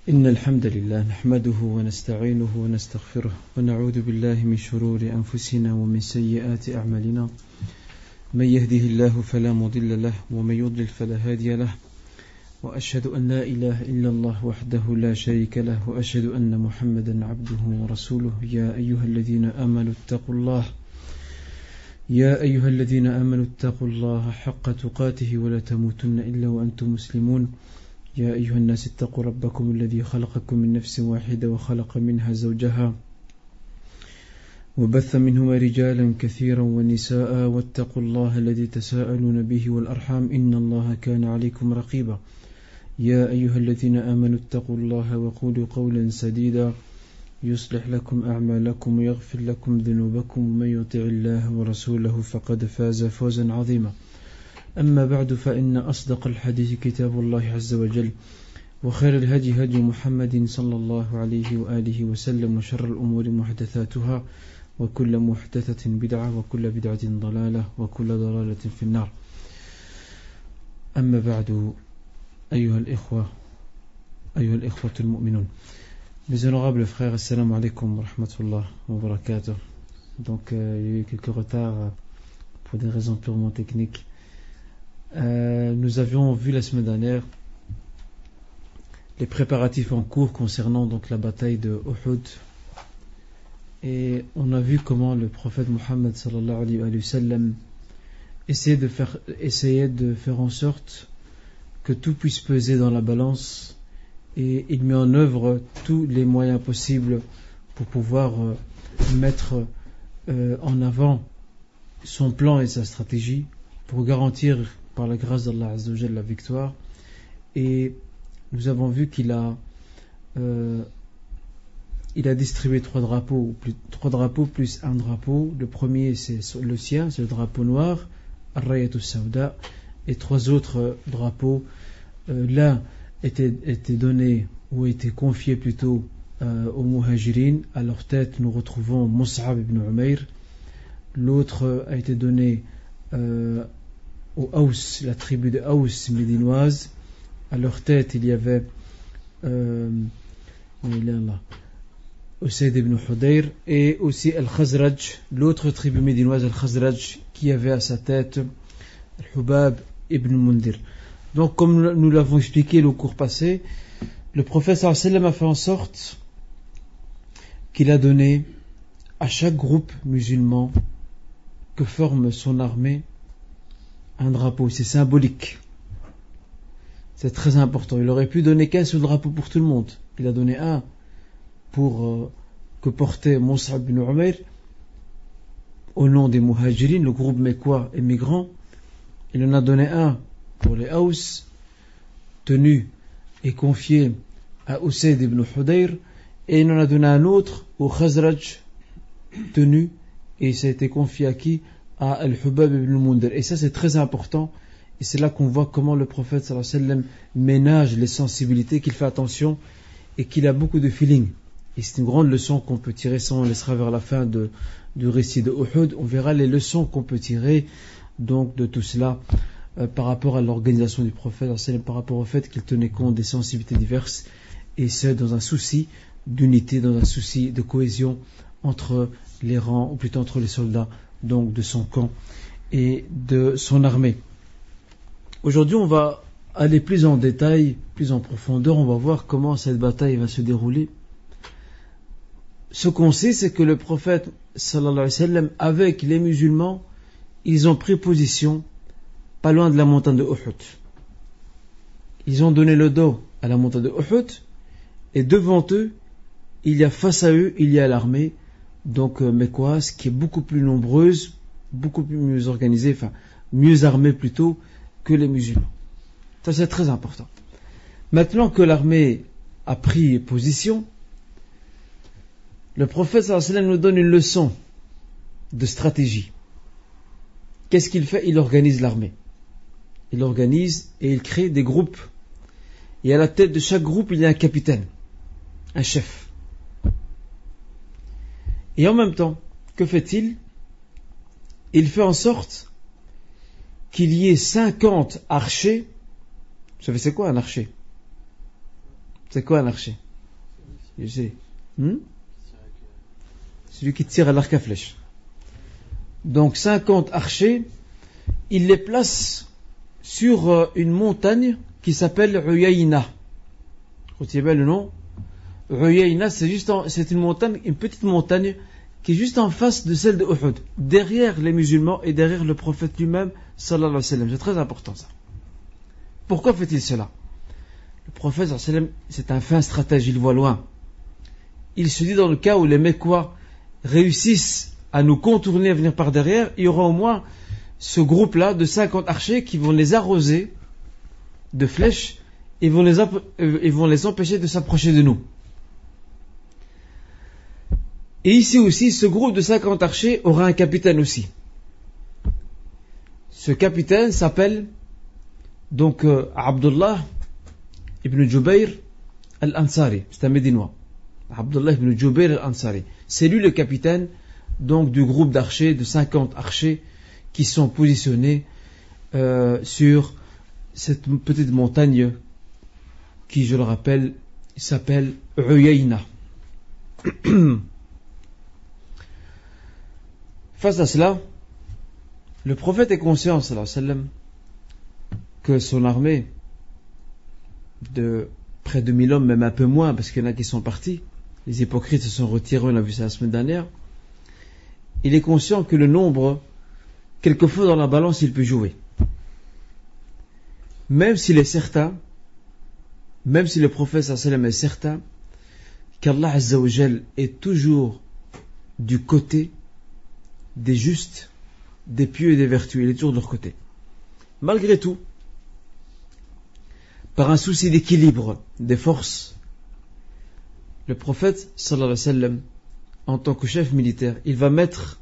إن الحمد لله نحمده ونستعينه ونستغفره ونعوذ بالله من شرور أنفسنا ومن سيئات أعمالنا من يهده الله فلا مضل له ومن يضلل فلا هادي له وأشهد أن لا إله إلا الله وحده لا شريك له وأشهد أن محمدا عبده ورسوله يا أيها الذين آمنوا اتقوا الله حق تقاته ولا تموتن إلا وأنتم مسلمون يا أيها الناس اتقوا ربكم الذي خلقكم من نفس واحدة وخلق منها زوجها وبث منهما رجالا كثيرا ونساء واتقوا الله الذي تساءلون به والأرحام إن الله كان عليكم رقيبا يا أيها الذين آمنوا اتقوا الله وقولوا قولا سديدا يصلح لكم أعمالكم ويغفر لكم ذنوبكم ومن يطع الله ورسوله فقد فاز فوزا عظيما أما بعد فإن أصدق الحديث كتاب الله عز وجل وخير الهدي هدي محمد صلى الله عليه وآله وسلم وشر الأمور محدثاتها وكل محدثة بدعة وكل بدعة ضلالة وكل ضلالة في النار أما بعد أيها الإخوة المؤمنون. Mes honorables frères, assalamu alaikum wa rahmatullah wa barakatuh. Donc il y a eu quelques retards pour des raisons purement techniques. Nous avions vu la semaine dernière les préparatifs en cours concernant donc la bataille de Uhud, et on a vu comment le prophète Mohammed sallallahu alayhi wa sallam essayait de faire en sorte que tout puisse peser dans la balance, et il met en œuvre tous les moyens possibles pour pouvoir mettre en avant son plan et sa stratégie pour garantir par la grâce d'Allah Azza wa Jalla la victoire. Et nous avons vu qu'il a distribué trois drapeaux plus un drapeau. Le premier c'est le sien, c'est le drapeau noir, Ar-Rayatu Sawda, et trois autres drapeaux. L'un était donné ou était confié plutôt aux Muhajirin. À leur tête nous retrouvons Mus'ab ibn Umayr. L'autre a été donné aux Aws, la tribu de Aws médinoise. À leur tête il y avait Usayd ibn Hudayr, et aussi Al-Khazraj, l'autre tribu médinoise Al-Khazraj, qui avait à sa tête Al-Hubab ibn Mundir. Donc comme nous l'avons expliqué le cours passé, le prophète sallallahu alayhi wa sallam a fait en sorte qu'il a donné à chaque groupe musulman que forme son armée un drapeau. C'est symbolique, c'est très important. Il aurait pu donner qu'un seul drapeau pour tout le monde. Il a donné un pour que portait Mus'ab ibn Umayr au nom des Muhajirin, le groupe mécois et migrant. Il en a donné un pour les Aws, tenu et confié à Usayd ibn Hudayr, et il en a donné un autre au Khazraj, tenu, et ça a été confié à qui? À Al-Hubab ibn Mundir. Et ça c'est très important, et c'est là qu'on voit comment le prophète sallallahu alayhi wa sallam ménage les sensibilités, qu'il fait attention et qu'il a beaucoup de feeling. Et c'est une grande leçon qu'on peut tirer, ça on laissera vers la fin du récit de Uhud. On verra les leçons qu'on peut tirer donc de tout cela par rapport à l'organisation du prophète, par rapport au fait qu'il tenait compte des sensibilités diverses, et ce dans un souci d'unité, dans un souci de cohésion entre les rangs, ou plutôt entre les soldats donc de son camp et de son armée. Aujourd'hui on va aller plus en détail, plus en profondeur. On va voir comment cette bataille va se dérouler. Ce qu'on sait, c'est que le prophète sallallahu alayhi wa sallam, avec les musulmans, ils ont pris position pas loin de la montagne de Uhud. Ils ont donné le dos à la montagne de Uhud, et devant eux, face à eux, il y a l'armée donc mécoise, qui est beaucoup plus nombreuse, beaucoup plus mieux organisée, mieux armée plutôt que les musulmans. Ça c'est très important. Maintenant que l'armée a pris position, le prophète sallallahu alayhi wa sallam nous donne une leçon de stratégie. Qu'est-ce qu'il fait? Il organise l'armée. Il organise et il crée des groupes. Et à la tête de chaque groupe, il y a un capitaine, un chef. Et en même temps, que fait-il? Il fait en sorte qu'il y ait 50 archers. Vous savez c'est quoi un archer? C'est quoi un archer? Je sais. Celui qui tire à l'arc à flèche. Donc 50 archers, il les place sur une montagne qui s'appelle Uyayna. Retenez bien le nom. Uyayna, c'est une montagne, une petite montagne qui est juste en face de celle de Uhud, derrière les musulmans et derrière le prophète lui-même, sallallahu alayhi wa sallam. C'est très important ça. Pourquoi fait-il cela? Le prophète sallallahu alayhi wa sallam, c'est un fin stratège, il voit loin. Il se dit dans le cas où les Mécois réussissent à nous contourner, à venir par derrière, il y aura au moins ce groupe-là de 50 archers qui vont les arroser de flèches et vont les empêcher de s'approcher de nous. Et ici aussi, ce groupe de 50 archers aura un capitaine aussi. Ce capitaine s'appelle donc Abdullah ibn Jubayr al-Ansari. C'est un Médinois. Abdullah ibn Jubayr al-Ansari. C'est lui le capitaine donc du groupe d'archers, de 50 archers qui sont positionnés sur cette petite montagne qui, je le rappelle, s'appelle Uyayna. Face à cela, le prophète est conscient, sallallahu alayhi wa sallam, que son armée de près de 1000 hommes, même un peu moins, parce qu'il y en a qui sont partis, les hypocrites se sont retirés, on a vu ça la semaine dernière. Il est conscient que le nombre, quelquefois dans la balance, il peut jouer. Même s'il est certain, même si le prophète sallallahu alayhi wa sallam est certain qu'Allah azza wa jal est toujours du côté des justes, des pieux et des vertueux, il est toujours de leur côté. Malgré tout, par un souci d'équilibre des forces, le prophète sallallahu alayhi wa sallam, en tant que chef militaire, il va mettre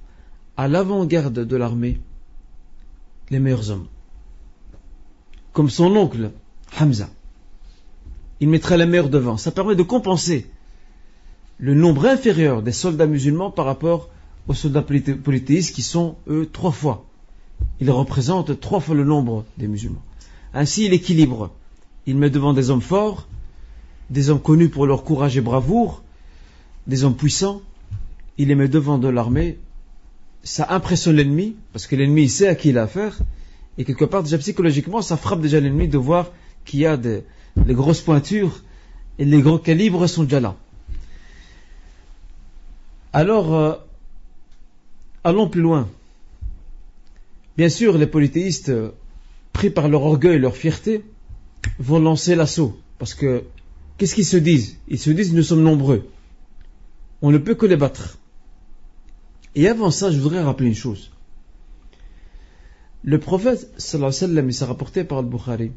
à l'avant-garde de l'armée les meilleurs hommes. Comme son oncle Hamza. Il mettra les meilleurs devant. Ça permet de compenser le nombre inférieur des soldats musulmans par rapport aux soldats polythéistes qui sont, eux, 3 fois. Ils représentent 3 fois le nombre des musulmans. Ainsi, il équilibre. Il met devant des hommes forts, des hommes connus pour leur courage et bravoure, des hommes puissants. Il les met devant de l'armée. Ça impressionne l'ennemi, parce que l'ennemi il sait à qui il a affaire. Et quelque part, déjà psychologiquement, ça frappe déjà l'ennemi de voir qu'il y a les grosses pointures et les gros calibres sont déjà là. Alors, allons plus loin. Bien sûr, les polythéistes, pris par leur orgueil et leur fierté, vont lancer l'assaut. Parce que, qu'est-ce qu'ils se disent? Ils se disent, nous sommes nombreux. On ne peut que les battre. Et avant ça, je voudrais rappeler une chose. Le prophète, sallallahu alayhi wa sallam, il s'est rapporté par Al-Bukhari,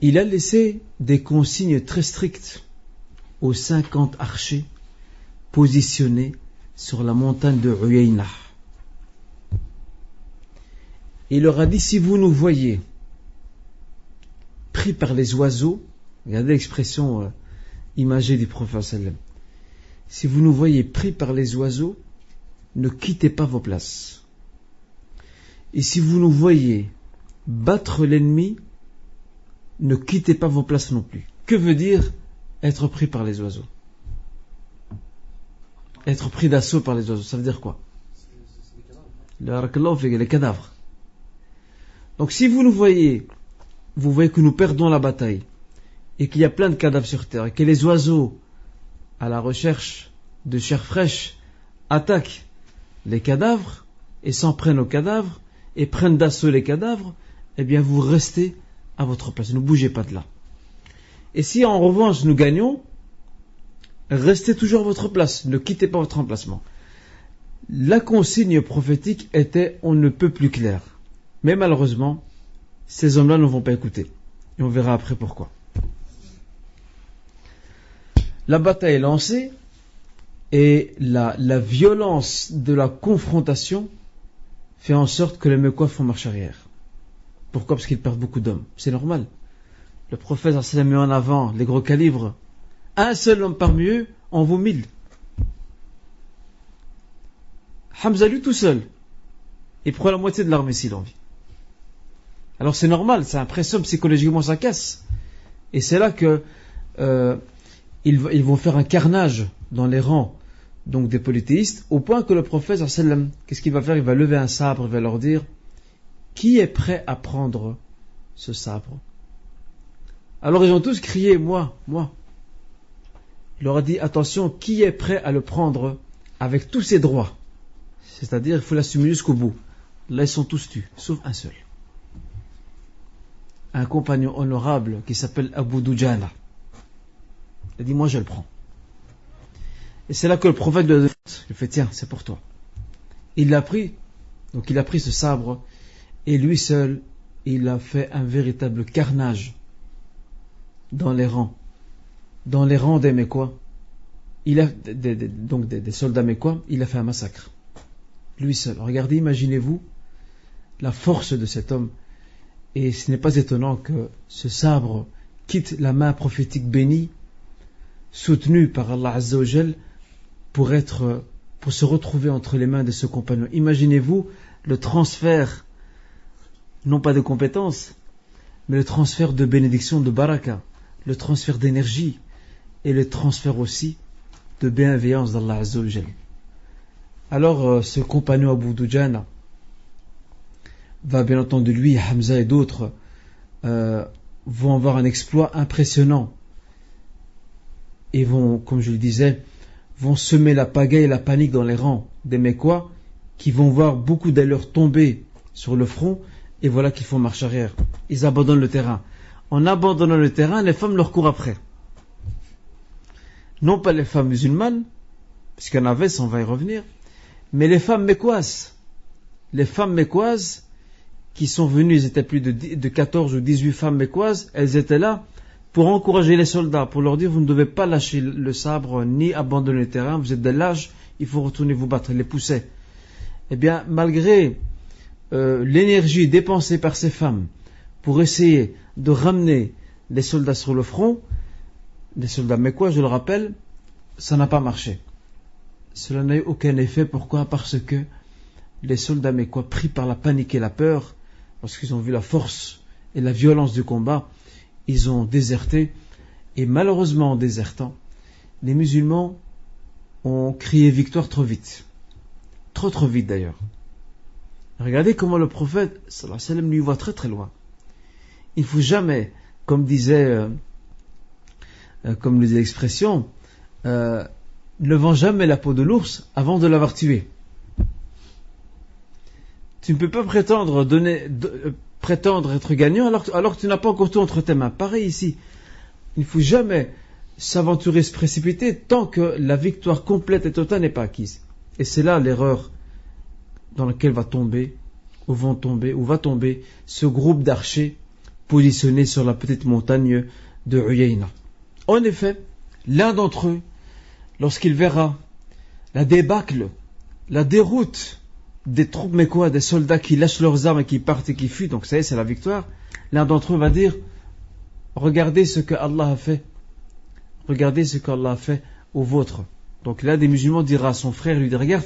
il a laissé des consignes très strictes aux 50 archers positionnés sur la montagne de Uyayna. Il leur a dit, si vous nous voyez pris par les oiseaux, regardez l'expression imagée du prophète sallam, si vous nous voyez pris par les oiseaux, ne quittez pas vos places. Et si vous nous voyez battre l'ennemi, ne quittez pas vos places non plus. Que veut dire être pris par les oiseaux? Être pris d'assaut par les oiseaux, ça veut dire quoi? Les cadavres. Donc si vous nous voyez, vous voyez que nous perdons la bataille, et qu'il y a plein de cadavres sur terre, et que les oiseaux, à la recherche de chair fraîche, attaquent les cadavres, et s'en prennent aux cadavres, et prennent d'assaut les cadavres, eh bien vous restez à votre place, ne bougez pas de là. Et si en revanche nous gagnons, restez toujours à votre place, ne quittez pas votre emplacement. La consigne prophétique était on ne peut plus clair. Mais malheureusement, ces hommes-là ne vont pas écouter. Et on verra après pourquoi. La bataille est lancée et la violence de la confrontation fait en sorte que les Mécois font marche arrière. Pourquoi? Parce qu'ils perdent beaucoup d'hommes. C'est normal. Le prophète s'est mis en avant les gros calibres. Un seul homme parmi eux en vaut 1000. Hamza lui tout seul, il prend la moitié de l'armée s'il en vit. Alors c'est normal, ça impressionne psychologiquement, ça casse. Et c'est là que ils vont faire un carnage dans les rangs donc des polythéistes, au point que le prophète sallallahu alayhi wa sallam, qu'est-ce qu'il va faire? Il va lever un sabre, il va leur dire: qui est prêt à prendre ce sabre? Alors ils ont tous crié: moi, moi. Il leur a dit: attention, qui est prêt à le prendre avec tous ses droits? C'est-à-dire, il faut l'assumer jusqu'au bout. Là, ils sont tous tués, sauf un seul. Un compagnon honorable qui s'appelle Abu Dujana. Il a dit: moi, je le prends. Et c'est là que le prophète lui a dit: il fait, tiens, c'est pour toi. Il l'a pris. Donc, il a pris ce sabre. Et lui seul, il a fait un véritable carnage dans les rangs. Dans les rangs des Mécois. Il a, donc des soldats Mécois, il a fait un massacre. Lui seul. Regardez, imaginez-vous la force de cet homme. Et ce n'est pas étonnant que ce sabre quitte la main prophétique bénie, soutenue par Allah Azza wa Jal, pour se retrouver entre les mains de ce compagnon. Imaginez-vous le transfert, non pas de compétences, mais le transfert de bénédiction, de baraka, le transfert d'énergie et le transfert aussi de bienveillance d'Allah Azza wa Jal. Alors ce compagnon Abu Dujana va, bien entendu, lui, Hamza et d'autres vont avoir un exploit impressionnant et vont, comme je le disais, vont semer la pagaille et la panique dans les rangs des Mécois, qui vont voir beaucoup d'allures tomber sur le front, et voilà qu'ils font marche arrière. Ils abandonnent le terrain. En abandonnant le terrain, les femmes leur courent après. Non pas les femmes musulmanes, puisqu'il y en avait, ça on va y revenir, mais les femmes mécoises. Les femmes mécoises qui sont venues, ils étaient plus de 14 ou 18 femmes mécoises, elles étaient là pour encourager les soldats, pour leur dire: vous ne devez pas lâcher le sabre, ni abandonner le terrain, vous êtes de l'âge, il faut retourner vous battre, les poussaient. Eh bien, malgré l'énergie dépensée par ces femmes pour essayer de ramener les soldats sur le front, les soldats mécois, je le rappelle, ça n'a pas marché. Cela n'a eu aucun effet. Pourquoi? Parce que les soldats mécois, pris par la panique et la peur, lorsqu'ils ont vu la force et la violence du combat, ils ont déserté. Et malheureusement, en désertant, les musulmans ont crié victoire trop vite. Trop vite d'ailleurs. Regardez comment le prophète sallallahu alayhi wa sallam lui voit très très loin. Il ne faut jamais, comme disait l'expression, ne vends jamais la peau de l'ours avant de l'avoir tué. Tu ne peux pas prétendre être gagnant alors que tu n'as pas encore tout entre tes mains. Pareil ici. Il ne faut jamais s'aventurer, se précipiter tant que la victoire complète et totale n'est pas acquise. Et c'est là l'erreur dans laquelle va tomber ce groupe d'archers positionnés sur la petite montagne de Uyayna. En effet, l'un d'entre eux, lorsqu'il verra la débâcle, la déroute des troupes mécois, des soldats qui lâchent leurs armes et qui partent et qui fuient, donc ça y est, c'est la victoire, l'un d'entre eux va dire: regardez ce que Allah a fait. Regardez ce qu'Allah a fait aux vôtres. Donc l'un des musulmans dira à son frère, lui dit: regarde,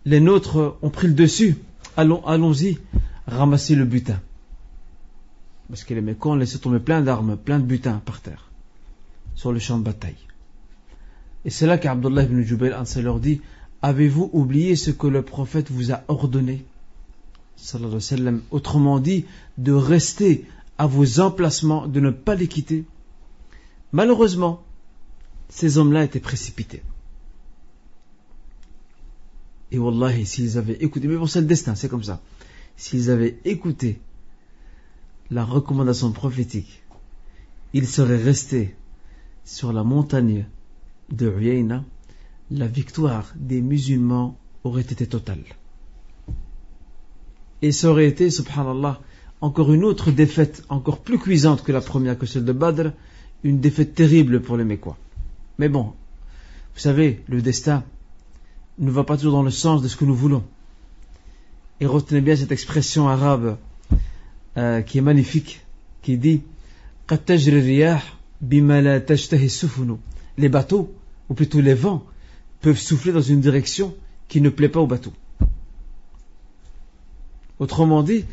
les nôtres ont pris le dessus, allons-y, ramasser le butin. Parce que les Mécois ont laissé tomber plein d'armes, plein de butin par terre, sur le champ de bataille. Et c'est là qu'Abdullah ibn Jubayl Ansari leur dit: avez-vous oublié ce que le prophète vous a ordonné, sallallahu alayhi wa sallam, autrement dit, de rester à vos emplacements, de ne pas les quitter? Malheureusement, ces hommes-là étaient précipités. Et wallahi, s'ils avaient écouté, mais bon, c'est le destin, c'est comme ça. S'ils avaient écouté la recommandation prophétique, ils seraient restés sur la montagne de Uyayna, la victoire des musulmans aurait été totale. Et ça aurait été, subhanallah, encore une autre défaite, encore plus cuisante que la première, que celle de Badr, une défaite terrible pour les Mécois. Mais bon, vous savez, le destin ne va pas toujours dans le sens de ce que nous voulons. Et retenez bien cette expression arabe qui est magnifique, qui dit: قد تجري الرياح بما لا تشتهي السفن. Les bateaux, ou plutôt les vents, peuvent souffler dans une direction qui ne plaît pas au bateau. Autrement dit,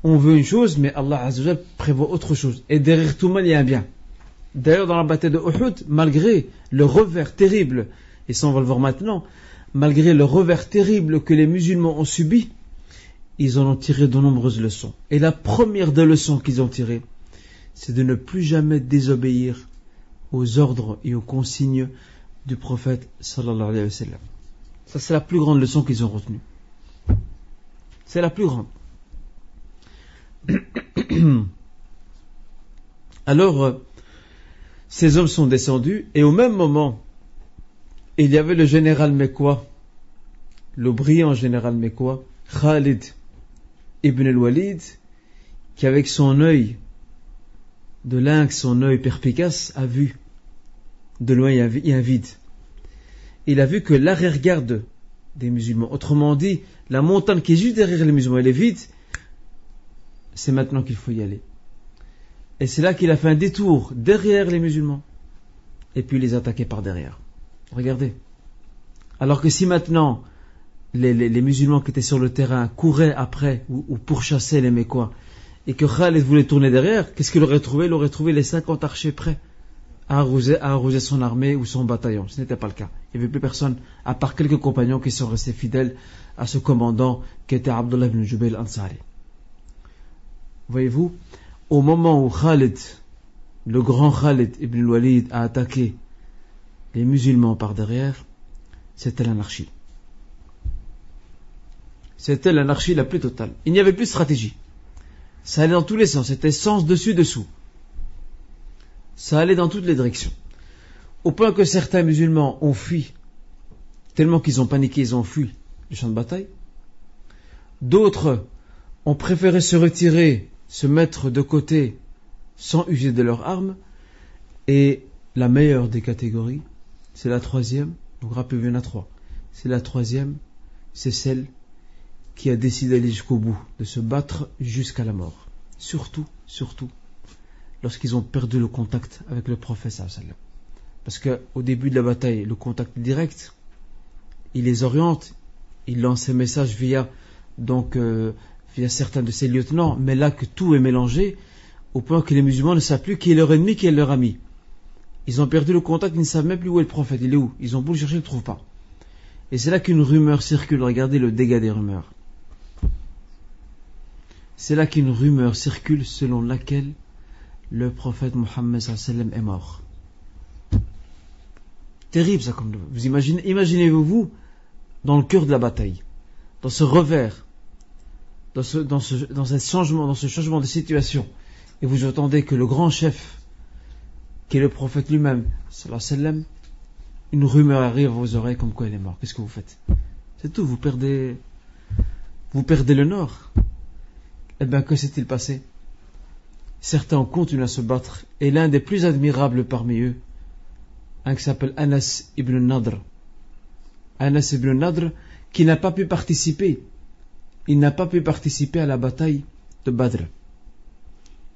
on veut une chose, mais Allah Azza wa Jal prévoit autre chose. Et derrière tout mal, il y a un bien. D'ailleurs, dans la bataille de Uhud, malgré le revers terrible, et ça on va le voir maintenant, malgré le revers terrible que les musulmans ont subi, ils en ont tiré de nombreuses leçons. Et la première des leçons qu'ils ont tirées, c'est de ne plus jamais désobéir aux ordres et aux consignes du prophète sallallahu alayhi wa sallam. Ça, c'est la plus grande leçon qu'ils ont retenue. C'est la plus grande. Alors, ces hommes sont descendus, et au même moment, il y avait le général mécois, le brillant général mécois, Khalid ibn al-Walid, qui avec son œil de lynx, son œil perspicace, a vu de loin il y a un vide. Il a vu que l'arrière-garde des musulmans, autrement dit, la montagne qui est juste derrière les musulmans, elle est vide, c'est maintenant qu'il faut y aller. Et c'est là qu'il a fait un détour derrière les musulmans, et puis les attaquer par derrière. Regardez. Alors que si maintenant, les musulmans qui étaient sur le terrain couraient après, ou pourchassaient les Mécois, et que Khalid voulait tourner derrière, qu'est-ce qu'il aurait trouvé? Il aurait trouvé les 50 archers prêts à arroser son armée ou son bataillon. Ce n'était pas le cas. Il n'y avait plus personne, à part quelques compagnons qui sont restés fidèles à ce commandant qui était Abdullah ibn Jubayl Ansari. Voyez-vous, au moment où Khalid, le grand Khalid ibn Walid, a attaqué les musulmans par derrière, c'était l'anarchie. C'était l'anarchie la plus totale. Il n'y avait plus de stratégie. Ça allait dans tous les sens. C'était sens dessus, dessous. Ça allait dans toutes les directions. Au point que certains musulmans ont fui, tellement qu'ils ont paniqué, ils ont fui le champ de bataille. D'autres ont préféré se retirer, se mettre de côté, sans user de leurs armes. Et la meilleure des catégories, c'est la troisième. Donc rappelez-vous, il y en a trois. C'est la troisième, c'est celle qui a décidé d'aller jusqu'au bout, de se battre jusqu'à la mort. Surtout, lorsqu'ils ont perdu le contact avec le prophète sallallahu alayhi wa sallam. Parce qu'au début de la bataille, le contact direct, il les oriente, il lance ses messages via certains de ses lieutenants, mais là que tout est mélangé, au point que les musulmans ne savent plus qui est leur ennemi, qui est leur ami. Ils ont perdu le contact, ils ne savent même plus où est le prophète, il est où? Ils ont beau le chercher, ils ne le trouvent pas. Et c'est là qu'une rumeur circule, regardez le dégât des rumeurs. C'est là qu'une rumeur circule selon laquelle le prophète Mohammed sallallahu alayhi wa sallam est mort. Terrible ça comme vous imaginez-vous dans le cœur de la bataille, dans ce revers, dans ce changement de situation, et vous entendez que le grand chef, qui est le prophète lui-même, sallallahu alayhi wa sallam, une rumeur arrive à vos oreilles comme quoi il est mort. Qu'est-ce que vous faites? C'est tout, vous perdez le nord. Eh bien, que s'est-il passé? Certains ont continué à se battre, et l'un des plus admirables parmi eux, un qui s'appelle Anas ibn Nadr. Anas ibn Nadr, qui n'a pas pu participer. Il n'a pas pu participer à la bataille de Badr.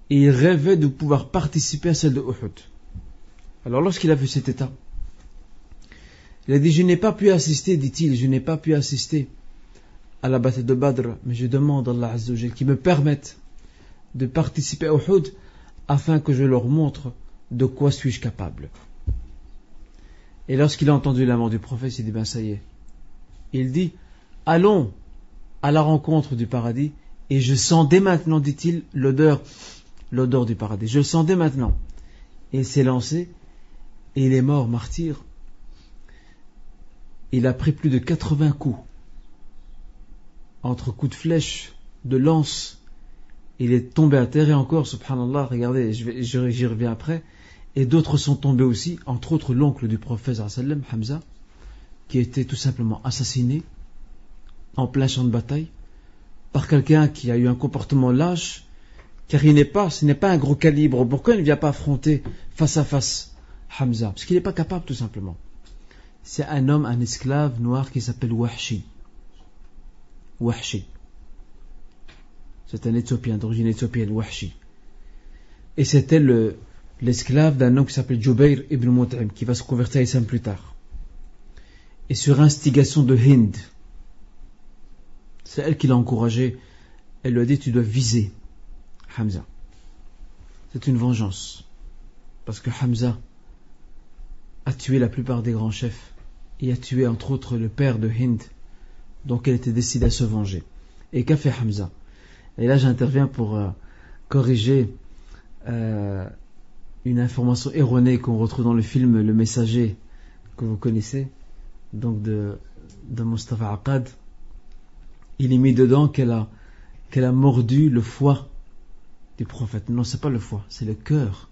Et il rêvait de pouvoir participer à celle de Uhud. Alors lorsqu'il a vu cet état, il a dit, je n'ai pas pu assister, dit-il, je n'ai pas pu assister à la bataille de Badr, mais je demande à Allah Azza wa Jal qu'il me permette de participer à Uhud afin que je leur montre de quoi suis-je capable. Et lorsqu'il a entendu la mort du prophète, il dit, ben ça y est. Il dit, allons à la rencontre du paradis, et je sens dès maintenant, dit-il, l'odeur du paradis. Je le sens dès maintenant. Et il s'est lancé, et il est mort martyr. Il a pris plus de 80 coups. Entre coups de flèche, de lance, il est tombé à terre, et encore, subhanallah, regardez, j'y reviens après, et d'autres sont tombés aussi, entre autres l'oncle du prophète sallallahu alayhi wa sallam, Hamza, qui a été tout simplement assassiné en plein champ de bataille par quelqu'un qui a eu un comportement lâche, car ce n'est pas un gros calibre. Pourquoi il ne vient pas affronter face à face Hamza? Parce qu'il n'est pas capable, tout simplement. C'est un homme, un esclave noir qui s'appelle Wahshi. C'est un Éthiopien, d'origine éthiopienne, Wahshi. Et c'était l'esclave d'un homme qui s'appelle Jubayr ibn Mut'im, qui va se convertir à l'islam plus tard. Et sur instigation de Hind, c'est elle qui l'a encouragé. Elle lui a dit, tu dois viser Hamza. C'est une vengeance. parce que Hamza a tué la plupart des grands chefs et a tué entre autres le père de Hind, donc elle était décidée à se venger. Et qu'a fait Hamza? Et là j'interviens pour corriger une information erronée qu'on retrouve dans le film Le Messager, que vous connaissez, donc de Mustafa Aqad. Il est mis dedans qu'elle a mordu le foie du prophète. Non, c'est pas le foie, c'est le cœur.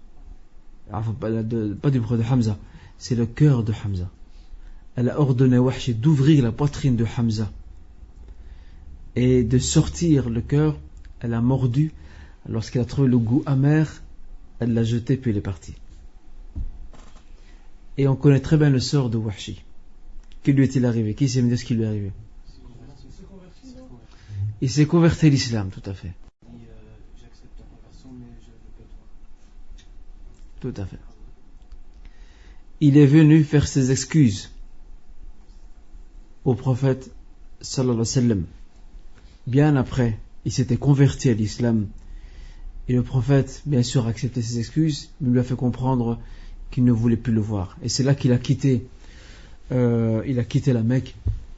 Pas du prophète de Hamza, c'est le cœur de Hamza. Elle a ordonné à Wahshi d'ouvrir la poitrine de Hamza et de sortir le cœur. Elle a mordu. Lorsqu'elle a trouvé le goût amer, elle l'a jeté puis elle est partie. Et on connaît très bien le sort de Wahshi. Que lui est-il arrivé? Qui sait me dire ce qui lui est arrivé? Il s'est converti à l'islam, tout à fait. J'accepte ta conversion, mais je veux pas toi. Tout à fait. Il est venu faire ses excuses au prophète sallallahu alayhi wa sallam. Bien après, il s'était converti à l'islam. Et le prophète, bien sûr, a accepté ses excuses, mais lui a fait comprendre qu'il ne voulait plus le voir. Et c'est là qu'il a quitté la Mecque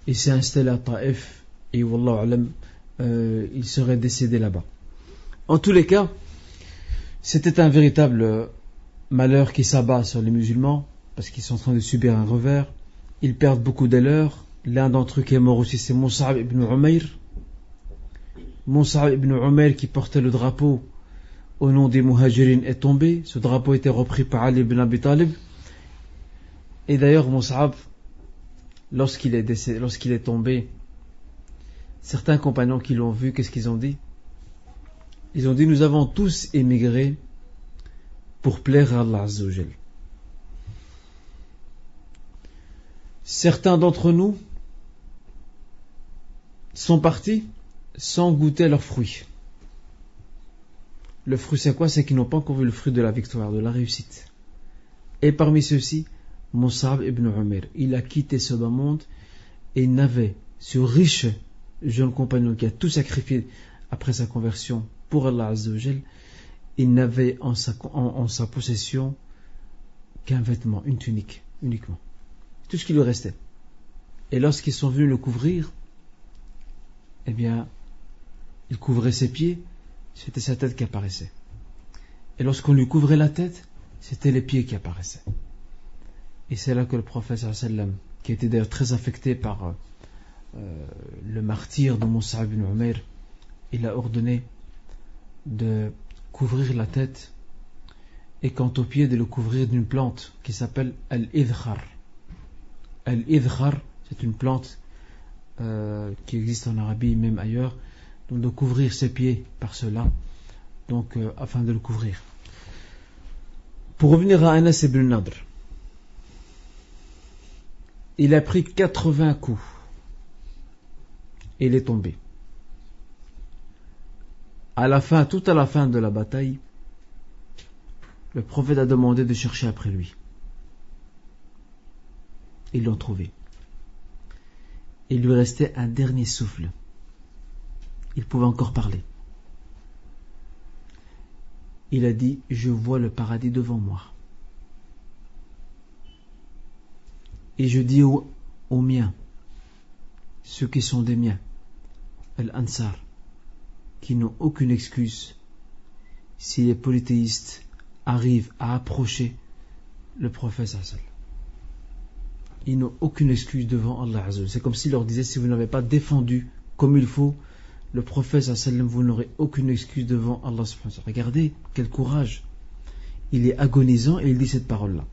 et s'est installé à Taïf. Et wallahu alam, il serait décédé là-bas. En tous les cas, c'était un véritable malheur qui s'abat sur les musulmans, parce qu'ils sont en train de subir un revers. Ils perdent beaucoup d'éleurs. L'un d'entre eux qui est mort aussi, c'est Mus'ab ibn Umayr. Mus'ab ibn Umayr qui portait le drapeau au nom des Muhajirin est tombé. Ce drapeau a été repris par Ali ibn Abi Talib. Et d'ailleurs, Mus'ab, lorsqu'il est tombé, certains compagnons qui l'ont vu, qu'est-ce qu'ils ont dit? Ils ont dit: nous avons tous émigré pour plaire à Allah Azza wa Jal. Certains d'entre nous sont partis sans goûter leurs fruits. Le fruit, c'est quoi? C'est qu'ils n'ont pas encore vu le fruit de la victoire, de la réussite. Et parmi ceux-ci, Mus'ab ibn Umayr, il a quitté ce bas monde et il n'avait, ce riche jeune compagnon qui a tout sacrifié après sa conversion pour Allah Azza wa Jal, il n'avait en sa possession qu'un vêtement, une tunique, uniquement. Tout ce qui lui restait. Et lorsqu'ils sont venus le couvrir, eh bien, il couvrait ses pieds, c'était sa tête qui apparaissait. Et lorsqu'on lui couvrait la tête, c'était les pieds qui apparaissaient. Et c'est là que le prophète sallallahu alayhi wa sallam, qui était d'ailleurs très affecté par le martyre de Mus'ab ibn Umayr, il a ordonné de couvrir la tête et quant aux pieds de le couvrir d'une plante qui s'appelle al-idkhar. Al-idkhar, c'est une plante qui existe en Arabie, même ailleurs, donc de couvrir ses pieds par cela, donc afin de le couvrir. Pour revenir à Anas ibn Nadr, il a pris 80 coups et il est tombé. Tout à la fin de la bataille, le prophète a demandé de chercher après lui. Ils l'ont trouvé. Il lui restait un dernier souffle. Il pouvait encore parler. Il a dit: je vois le paradis devant moi. Et je dis aux miens, ceux qui sont des miens, Al-Ansar, qui n'ont aucune excuse si les polythéistes arrivent à approcher le prophète sallallahu alayhi wa sallam. Ils n'ont aucune excuse devant Allah Azza wa Jalla. C'est comme s'il leur disait: si vous n'avez pas défendu comme il faut le prophète sallallahu alayhi wa sallam, vous n'aurez aucune excuse devant Allah subhanahu wa ta'ala. Regardez quel courage. Il est agonisant et il dit cette parole-là.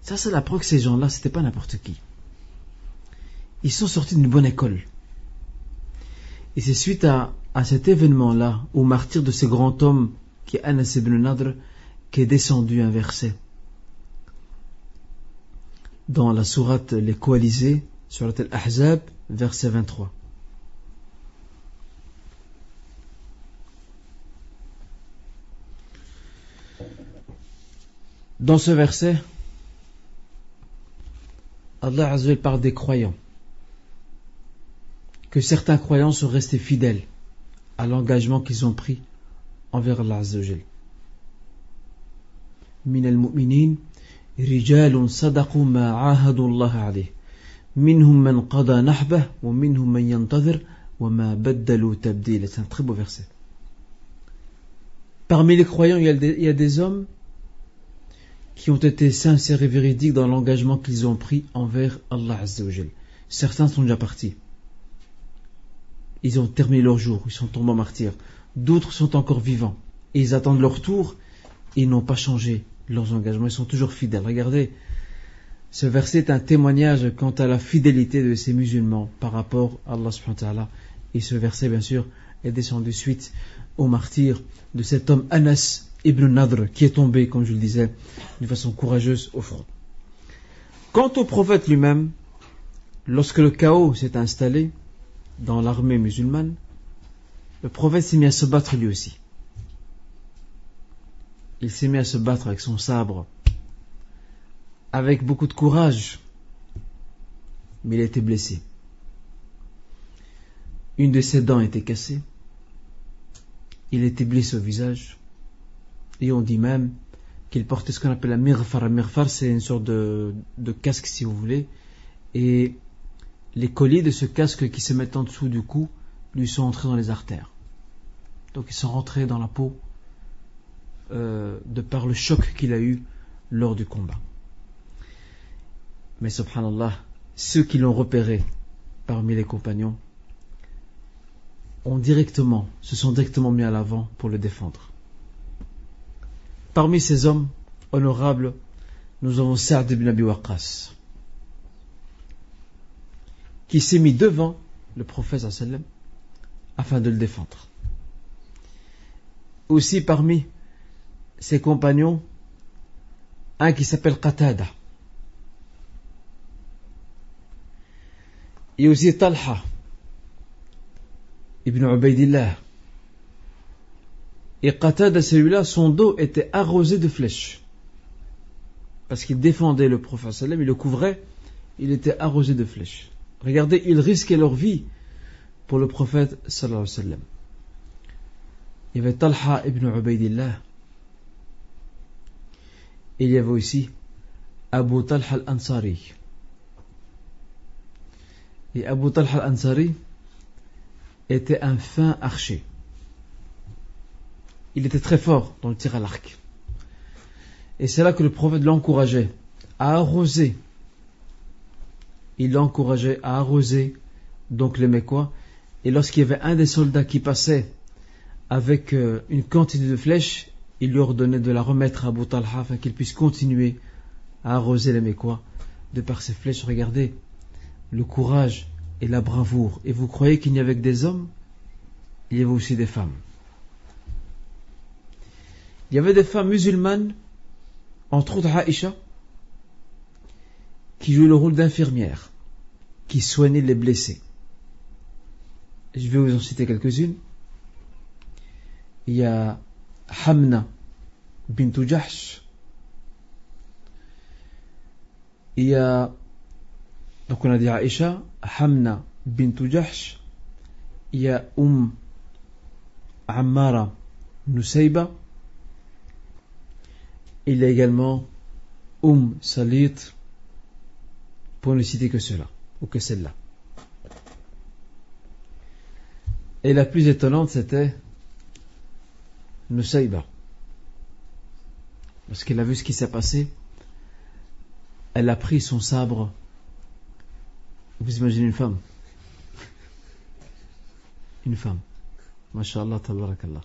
Ça, c'est la preuve que ces gens-là, c'était pas n'importe qui. Ils sont sortis d'une bonne école. Et c'est suite à cet événement-là, au martyr de ce grand homme qui est Anas ibn Nadr, qui est descendu un verset dans la sourate Les Coalisés, sourate Al-Ahzab, verset 23. Dans ce verset, Allah Azza wa Jalla parle des croyants, que certains croyants sont restés fidèles à l'engagement qu'ils ont pris envers Allah Azza wa Jalla. من المؤمنين رجال صدقوا ما عاهدوا الله عليه منهم من قضى نحبه ومنهم من ينتظر وما بدلوا تبديلا. C'est un très beau verset. Parmi les croyants, il y a des hommes qui ont été sincères et véridiques dans l'engagement qu'ils ont pris envers Allah Azza wa Jal. Certains sont déjà partis. Ils ont terminé leur jour, ils sont tombés martyrs. D'autres sont encore vivants. Et ils attendent leur tour et ils n'ont pas changé leurs engagements. Ils sont toujours fidèles. Regardez, ce verset est un témoignage quant à la fidélité de ces musulmans par rapport à Allah subhanahu wa ta'ala. Et ce verset, bien sûr, est descendu suite au martyr de cet homme Anas ibn Nadr qui est tombé, comme je le disais, d'une façon courageuse au front. Quant au prophète lui-même, lorsque le chaos s'est installé dans l'armée musulmane, le prophète s'est mis à se battre lui aussi. Il s'est mis à se battre avec son sabre, avec beaucoup de courage, mais il a été blessé. Une de ses dents était cassée, il était blessé au visage, et on dit même qu'il portait ce qu'on appelle la mirfar. La mirfar, c'est une sorte de casque, si vous voulez, et les colliers de ce casque qui se mettent en dessous du cou lui sont entrés dans les artères. Donc ils sont rentrés dans la peau de par le choc qu'il a eu lors du combat. Mais subhanallah, ceux qui l'ont repéré parmi les compagnons se sont directement mis à l'avant pour le défendre. Parmi ces hommes honorables, nous avons Sa'd ibn Abi Waqqas, qui s'est mis devant le prophète sallallahu alayhi wa sallam afin de le défendre. Aussi parmi ses compagnons, un qui s'appelle Qatada. Et aussi Talha ibn Ubaydillah. Et Qatada, celui-là, son dos était arrosé de flèches. Parce qu'il défendait le prophète sallallahu alayhi wa sallam, il le couvrait, il était arrosé de flèches. Regardez, ils risquaient leur vie pour le prophète sallallahu alayhi wa sallam. Il y avait Talha ibn Ubaydillah. Et il y avait aussi Abu Talha al-Ansari. Et Abu Talha al-Ansari était un fin archer. Il était très fort dans le tir à l'arc. Et c'est là que le prophète l'encourageait à arroser. Il l'encourageait à arroser donc les Mécois. Et lorsqu'il y avait un des soldats qui passait avec une quantité de flèches, il lui ordonnait de la remettre à Abu Talha afin qu'il puisse continuer à arroser les Mécois de par ses flèches. Regardez le courage et la bravoure. Et vous croyez qu'il n'y avait que des hommes? Il y avait aussi des femmes. Il y avait des femmes musulmanes, entre autres Aïcha, qui jouaient le rôle d'infirmière, qui soignaient les blessés. Je vais vous en citer quelques-unes. Il y a Hamna bint Jahsh. Il y a, donc on a dit Aïcha, Hamna bint Jahsh. Il y a Ammara Nusayba. Il y a également Salit, pour ne citer que cela, ou que celle-là. Et la plus étonnante, c'était Nusayba. Lorsqu'elle a vu ce qui s'est passé, elle a pris son sabre. Vous imaginez une femme? Une femme. Masha'Allah, tabarakallah.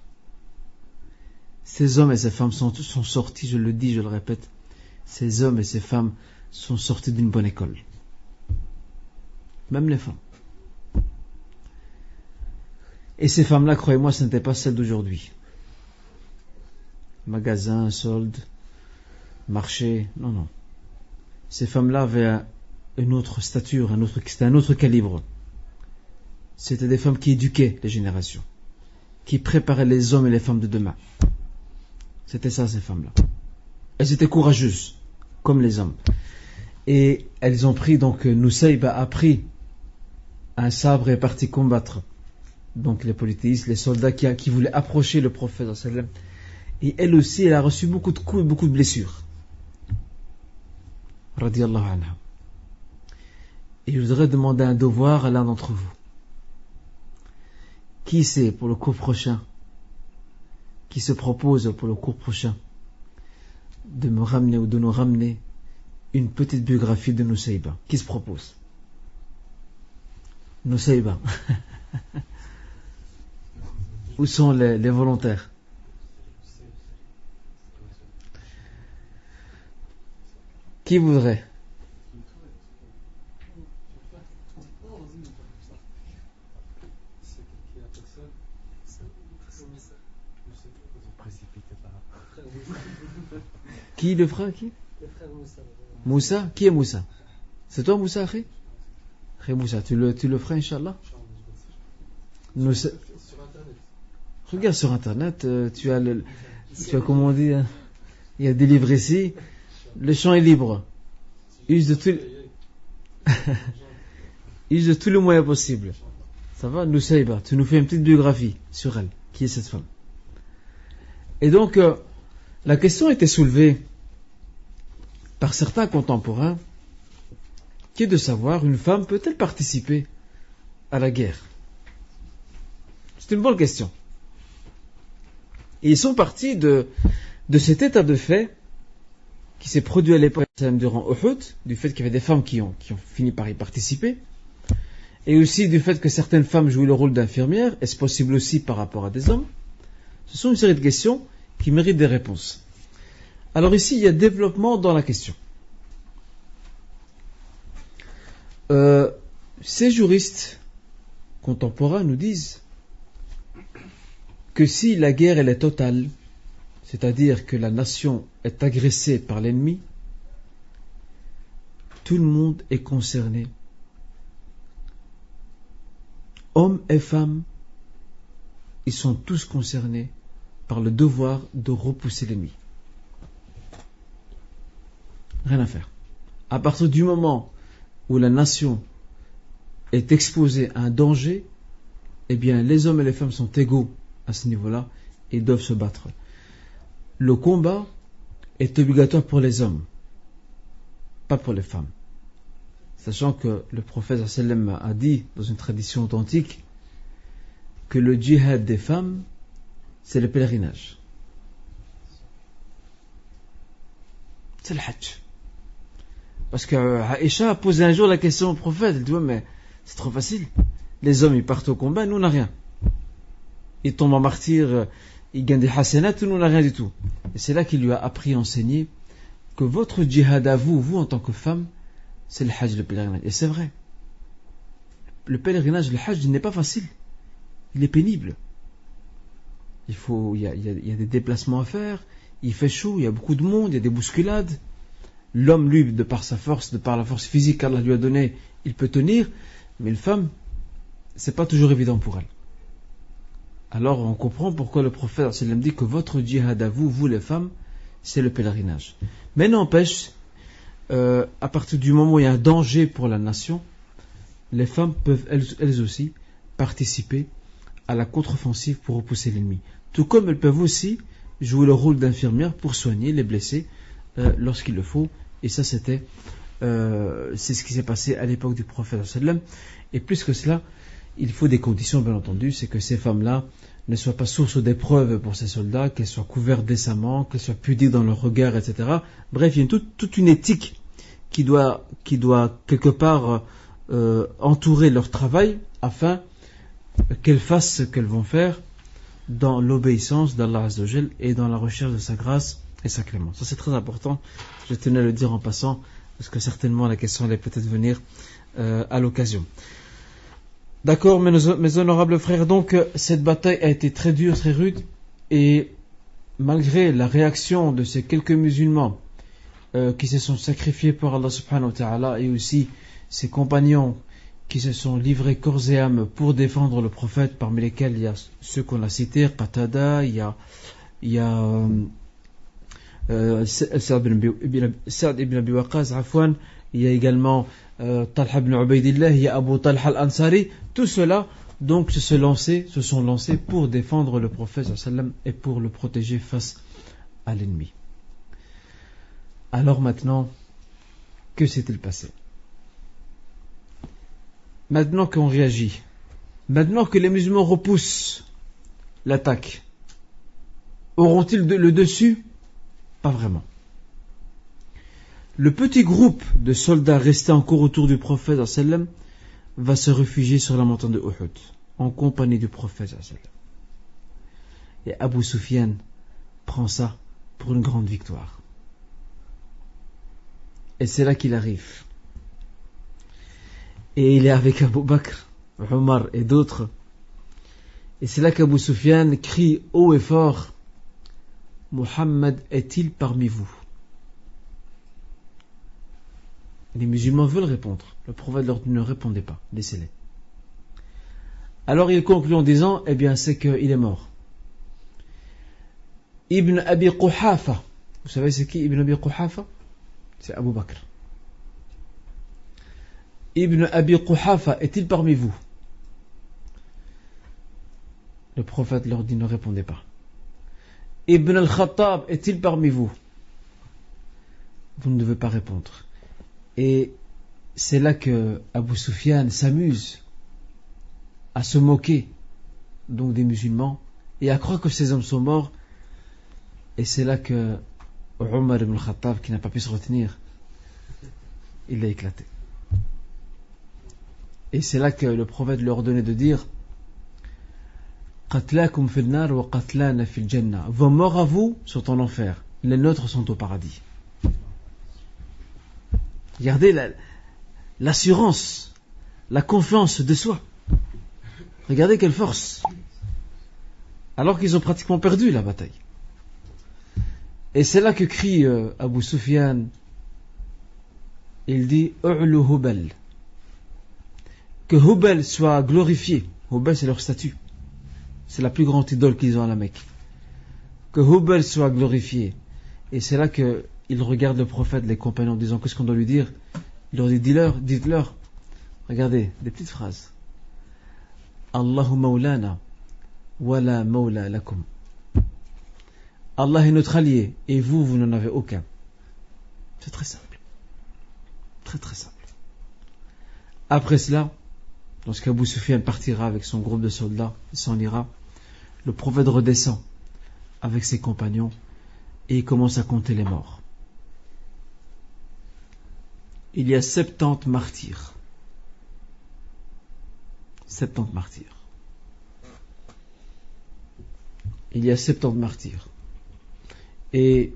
Ces hommes et ces femmes sont sortis, je le dis, je le répète, ces hommes et ces femmes sont sortis d'une bonne école. Même les femmes. Et ces femmes-là, croyez-moi, ce n'étaient pas celles d'aujourd'hui. Magasin, solde, marché, non. Ces femmes-là avaient une autre stature, c'était un autre calibre. C'était des femmes qui éduquaient les générations, qui préparaient les hommes et les femmes de demain. C'était ça, ces femmes-là. Elles étaient courageuses, comme les hommes. Et elles ont pris, donc Nusayba a pris un sabre et est parti combattre donc les polythéistes, les soldats qui voulaient approcher le prophète sallallahu alayhi wa sallam. Et elle aussi, elle a reçu beaucoup de coups et beaucoup de blessures. Radiyallahu anha. Et je voudrais demander un devoir à l'un d'entre vous. Qui c'est pour le cours prochain, qui se propose pour le cours prochain de me ramener ou de nous ramener une petite biographie de Nusayba? Qui se propose? Nusayba. Où sont les volontaires? Qui voudrait? Qui le fera? Qui? Le frère Moussa. Moussa? Qui est Moussa? C'est toi Moussa, Akhi? Akhi Moussa, tu le feras, Inch'Allah? Sur Internet. Regarde sur Internet, tu as comment on dit, hein, il y a des livres ici, le champ est libre. Use de tous les moyens possibles. Ça va? Nusayba, tu nous fais une petite biographie sur elle. Qui est cette femme? Et donc, la question était soulevée par certains contemporains, qui est de savoir, une femme peut-elle participer à la guerre? C'est une bonne question. Et ils sont partis de cet état de fait qui s'est produit à l'époque durant Uhud, du fait qu'il y avait des femmes qui ont fini par y participer, et aussi du fait que certaines femmes jouaient le rôle d'infirmières, est-ce possible aussi par rapport à des hommes? Ce sont une série de questions qui méritent des réponses. Alors ici, il y a développement dans la question. Ces juristes contemporains nous disent que si la guerre elle est totale, c'est-à-dire que la nation est agressée par l'ennemi, tout le monde est concerné. Hommes et femmes, ils sont tous concernés par le devoir de repousser l'ennemi. Rien à faire. À partir du moment où la nation est exposée à un danger, eh bien les hommes et les femmes sont égaux à ce niveau-là et doivent se battre. Le combat est obligatoire pour les hommes, pas pour les femmes. Sachant que le prophète sallam a dit dans une tradition authentique que le djihad des femmes, c'est le pèlerinage. C'est le hajj. Parce que Aïcha a posé un jour la question au prophète, elle dit ouais, mais c'est trop facile. Les hommes ils partent au combat, nous on n'a rien. Ils tombent en martyr, ils gagnent des hasanat, nous on n'a rien du tout. Et c'est là qu'il lui a appris, enseigné que votre djihad à vous en tant que femme, c'est le hajj, le pèlerinage. Et c'est vrai. Le pèlerinage, le hajj, il n'est pas facile. Il est pénible. Il y a des déplacements à faire, il fait chaud, il y a beaucoup de monde, il y a des bousculades. L'homme, lui, de par sa force, de par la force physique qu'Allah lui a donnée, il peut tenir, mais une femme, c'est pas toujours évident pour elle. Alors on comprend pourquoi le prophète sallam dit que votre djihad à vous les femmes, c'est le pèlerinage. Mais n'empêche, à partir du moment où il y a un danger pour la nation, les femmes peuvent elles aussi participer à la contre-offensive pour repousser l'ennemi. Tout comme elles peuvent aussi jouer le rôle d'infirmière pour soigner les blessés lorsqu'il le faut. Et ça c'est ce qui s'est passé à l'époque du prophète sallam. Et plus que cela, il faut des conditions bien entendu, c'est que ces femmes-là ne soient pas source d'épreuves pour ces soldats, qu'elles soient couvertes décemment, qu'elles soient pudiques dans leur regard, etc. Bref, il y a toute une éthique qui doit quelque part entourer leur travail afin qu'elles fassent ce qu'elles vont faire dans l'obéissance d'Allah Azza wa Jal et dans la recherche de sa grâce et sa clémence. Ça c'est très important, je tenais à le dire en passant, parce que certainement la question allait peut-être venir à l'occasion. D'accord, mes honorables frères, donc cette bataille a été très dure, très rude, et malgré la réaction de ces quelques musulmans qui se sont sacrifiés pour Allah subhanahu wa ta'ala, et aussi ses compagnons qui se sont livrés corps et âme pour défendre le prophète, parmi lesquels il y a ceux qu'on a cités, Qatada, il y a Sa'd ibn Abi Waqqas, Afwan, il y a également Talha ibn Ubaydillah, il y a Abu Talha al-Ansari, tout cela donc se sont lancés pour défendre le prophète sallam et pour le protéger face à l'ennemi. Alors maintenant, que s'est-il passé? Maintenant qu'on réagit, maintenant que les musulmans repoussent l'attaque, auront-ils le dessus? Pas vraiment. Le petit groupe de soldats restés encore autour du prophète sallam va se réfugier sur la montagne de Uhud en compagnie du prophète sallam. Et Abu Sufyan prend ça pour une grande victoire. Et c'est là qu'il arrive. Et il est avec Abu Bakr, Omar et d'autres. Et c'est là qu'Abu Sufyan crie haut et fort: Muhammad est-il parmi vous? Les musulmans veulent répondre. Le prophète leur ne répondait pas. Laissez-les. Alors il conclut en disant: eh bien, c'est qu'il est mort. Ibn Abi Quhafa. Vous savez c'est qui Ibn Abi Quhafa? C'est Abu Bakr. Ibn Abi Quhafa est-il parmi vous? Le prophète leur dit: ne répondez pas. Ibn al-Khattab est-il parmi vous? Vous ne devez pas répondre. Et c'est là que Abu Sufyan s'amuse à se moquer donc des musulmans et à croire que ces hommes sont morts. Et c'est là que Omar ibn al-Khattab, qui n'a pas pu se retenir, il l'a éclaté. Et c'est là que le prophète lui ordonnait de dire: Qatlakum fil nar wa qatlana fil jannah. Vos morts à vous sont en enfer, les nôtres sont au paradis. Regardez l'assurance, la confiance de soi. Regardez quelle force. Alors qu'ils ont pratiquement perdu la bataille. Et c'est là que crie Abu Sufyan. Il dit: U'lu Hubal. Que Hubal soit glorifié. Hubal, c'est leur statue. C'est la plus grande idole qu'ils ont à la Mecque. Que Hubal soit glorifié. Et c'est là que il regarde le prophète, les compagnons, en disant: qu'est-ce qu'on doit lui dire? Il leur dit: dites-leur. Regardez, des petites phrases. Allahu maulana wa la maula lakum. Allah est notre allié et vous, vous n'en avez aucun. C'est très simple. Très très simple. Après cela, lorsqu'Abu Sufyan partira avec son groupe de soldats, il s'en ira, le prophète redescend avec ses compagnons et il commence à compter les morts. Il y a 70 martyrs. 70 martyrs. Il y a 70 martyrs. Et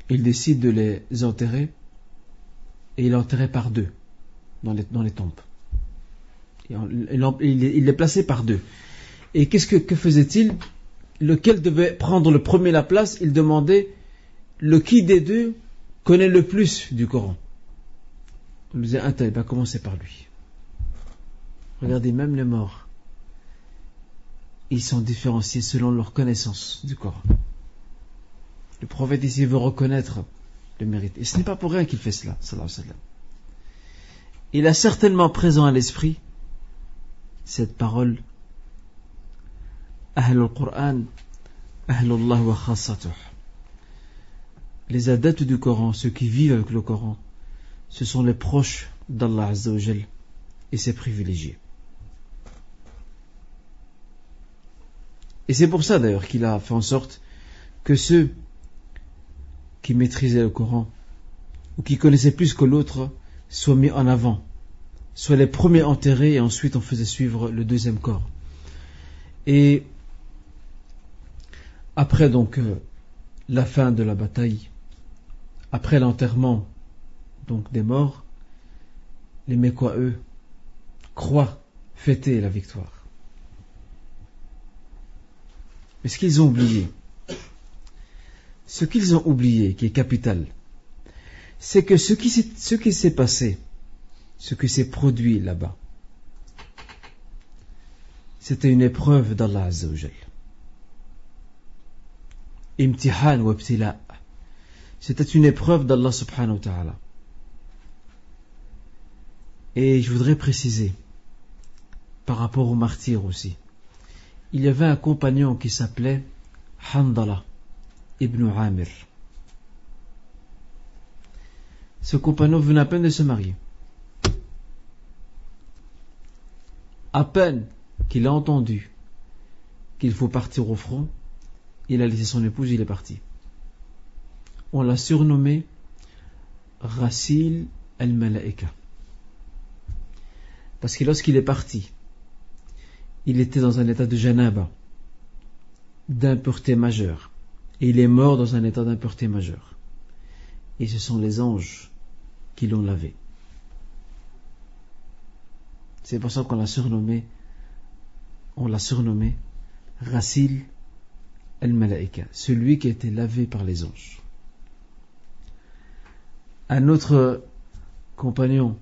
il décide de les enterrer, et il est enterré par deux dans les tombes. Il est placé par deux. Et que faisait-il? Lequel devait prendre le premier la place? Il demandait qui des deux connaît le plus du Coran. On lui disait: un tel, va commencer par lui. Regardez, même les morts, ils sont différenciés selon leur connaissance du Coran. Le prophète ici veut reconnaître le mérite. Et ce n'est pas pour rien qu'il fait cela, sallallahu alayhi wa sallam. Il a certainement présent à l'esprit cette parole: Ahlul Qur'an, Ahlullah wa khassatuh. Les adeptes du Coran, ceux qui vivent avec le Coran, ce sont les proches d'Allah Azza wa Jal et ses privilégiés. Et c'est pour ça d'ailleurs qu'il a fait en sorte que ceux qui maîtrisaient le Coran ou qui connaissaient plus que l'autre soient mis en avant, soient les premiers enterrés, et ensuite on faisait suivre le deuxième corps. Et après donc la fin de la bataille, après l'enterrement donc des morts, les Mécois, eux, croient fêter la victoire. Mais ce qu'ils ont oublié, qui est capital, c'est que ce qui s'est passé, ce qui s'est produit là-bas, c'était une épreuve d'Allah Azza wa Jal. Imtihan wa ibtila. C'était une épreuve d'Allah subhanahu wa ta'ala. Et je voudrais préciser, par rapport aux martyrs aussi, il y avait un compagnon qui s'appelait Handala ibn Amir. Ce compagnon venait à peine de se marier. À peine qu'il a entendu qu'il faut partir au front, il a laissé son épouse, il est parti. On l'a surnommé Ghassil al-Malaika. Parce que lorsqu'il est parti, il était dans un état de janaba, d'impureté majeure. Et il est mort dans un état d'impureté majeure. Et ce sont les anges qui l'ont lavé. C'est pour ça qu'on l'a surnommé Ghassil al-Malaika, celui qui a été lavé par les anges. Un autre compagnon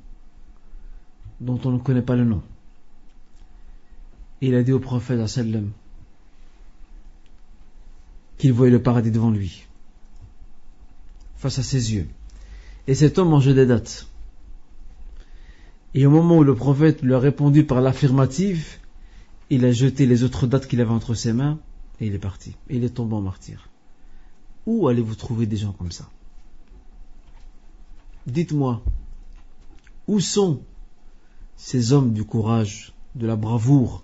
dont on ne connaît pas le nom, il a dit au prophète sallam qu'il voyait le paradis devant lui, face à ses yeux. Et cet homme mangeait des dattes. Et au moment où le prophète lui a répondu par l'affirmative, il a jeté les autres dattes qu'il avait entre ses mains et il est parti. Et il est tombé en martyr. Où allez-vous trouver des gens comme ça? Dites-moi, où sont ces hommes du courage, de la bravoure,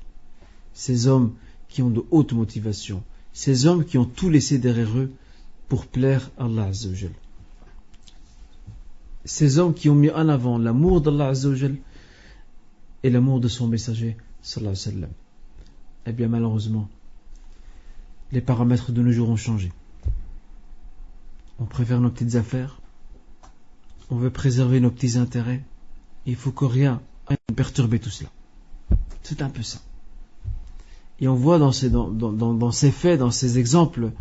ces hommes qui ont de hautes motivations, ces hommes qui ont tout laissé derrière eux pour plaire à Allah Azza wa Jal? Ces hommes qui ont mis en avant l'amour d'Allah Azza wa Jal et l'amour de son messager sallallahu alayhi wa sallam. Eh bien malheureusement, les paramètres de nos jours ont changé. On préfère nos petites affaires, on veut préserver nos petits intérêts, il faut que rien ne perturbe tout cela. C'est un peu ça. Et on voit dans ces faits, dans ces exemples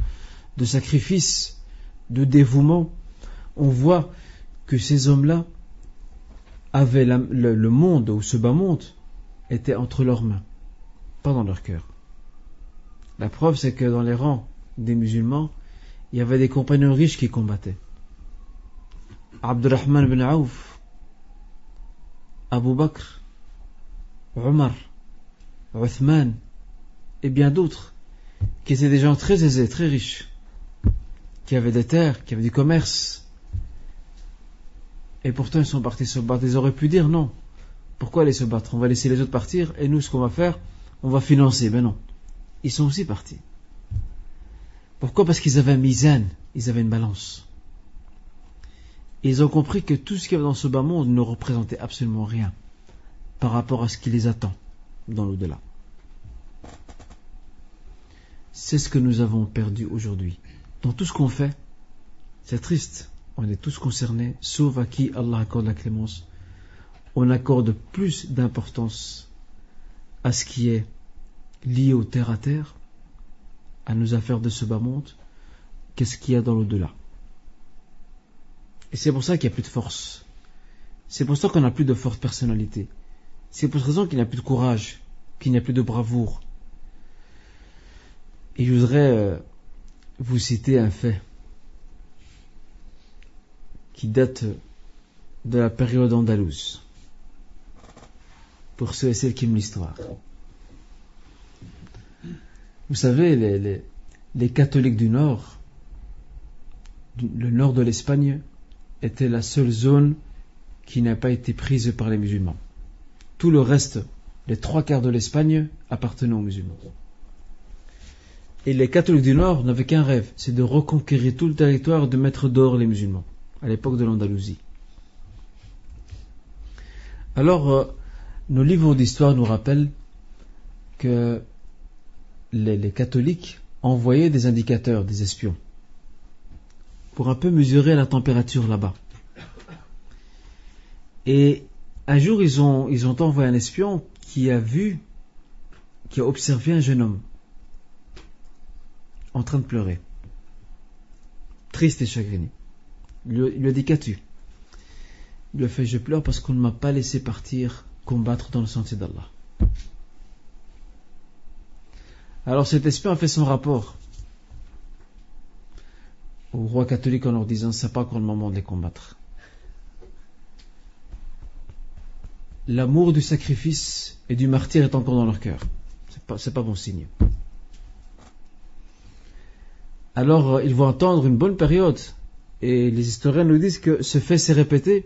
de sacrifice, de dévouement, on voit que ces hommes-là avaient le monde, ou ce bas monde, était entre leurs mains, pas dans leur cœur. La preuve, c'est que dans les rangs des musulmans, il y avait des compagnons riches qui combattaient. Abdurrahman ibn Auf, Abu Bakr, Omar, Uthman, et bien d'autres, qui étaient des gens très aisés, très riches, qui avaient des terres, qui avaient du commerce. Et pourtant ils sont partis se battre. Ils auraient pu dire non. Pourquoi aller se battre? On va laisser les autres partir et nous ce qu'on va faire, on va financer. Mais non. Ils sont aussi partis. Pourquoi? Parce qu'ils avaient un mizan, ils avaient une balance. Et ils ont compris que tout ce qu'il y avait dans ce bas monde ne représentait absolument rien par rapport à ce qui les attend dans l'au-delà. C'est ce que nous avons perdu aujourd'hui. Dans tout ce qu'on fait, c'est triste. On est tous concernés, sauf à qui Allah accorde la clémence. On accorde plus d'importance à ce qui est lié au terre à terre, à nos affaires de ce bas monde, qu'est-ce qu'il y a dans l'au-delà. Et c'est pour ça qu'il n'y a plus de force. C'est pour ça qu'on n'a plus de forte personnalité. C'est pour cette raison qu'il n'y a plus de courage, qu'il n'y a plus de bravoure. Et je voudrais vous citer un fait qui date de la période andalouse, pour ceux et celles qui aiment l'histoire. Vous savez, les catholiques du Nord, le nord de l'Espagne, était la seule zone qui n'a pas été prise par les musulmans. Tout le reste, les 3/4 de l'Espagne, appartenaient aux musulmans. Et les catholiques du Nord n'avaient qu'un rêve, c'est de reconquérir tout le territoire et de mettre dehors les musulmans, à l'époque de l'Andalousie. Alors, nos livres d'histoire nous rappellent que les catholiques envoyaient des indicateurs, des espions, pour un peu mesurer la température là-bas. Et un jour, ils ont envoyé un espion qui a observé un jeune homme en train de pleurer, triste et chagriné. Il lui a dit: qu'as-tu? Il lui a fait: je pleure parce qu'on ne m'a pas laissé partir combattre dans le sentier d'Allah. Alors cet espion a fait son rapport au roi catholique en leur disant: c'est pas encore le moment de les combattre. L'amour du sacrifice et du martyr est encore dans leur cœur. C'est pas bon signe. Alors ils vont attendre une bonne période. Et les historiens nous disent que ce fait s'est répété.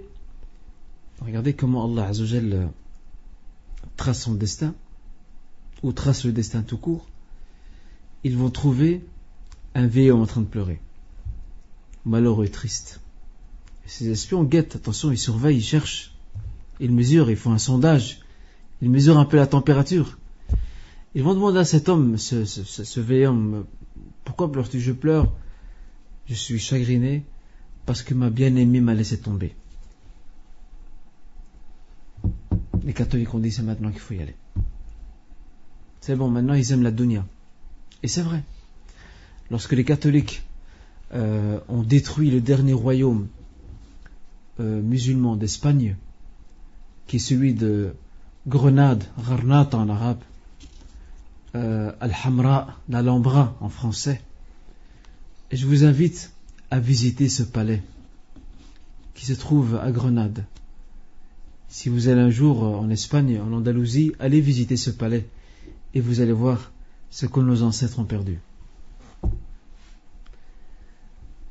Regardez comment Allah Azza wa Jal trace son destin, ou trace le destin tout court. Ils vont trouver un vieil homme en train de pleurer, malheureux et triste. Et ces espions guettent, attention, ils surveillent, ils cherchent, ils mesurent, ils font un sondage, ils mesurent un peu la température. Ils vont demander à cet homme, ce vieil homme, pourquoi pleures-tu? Je pleure, je suis chagriné parce que ma bien-aimée m'a laissé tomber. Les catholiques ont dit c'est maintenant qu'il faut y aller. C'est bon, maintenant ils aiment la dunya. Et c'est vrai. Lorsque les catholiques ont détruit le dernier royaume musulman d'Espagne, qui est celui de Grenade, Gharnata en arabe, Al-Hamra, l'Alhambra en français, et je vous invite à visiter ce palais qui se trouve à Grenade. Si vous allez un jour en Espagne, en Andalousie, allez visiter ce palais et vous allez voir ce que nos ancêtres ont perdu.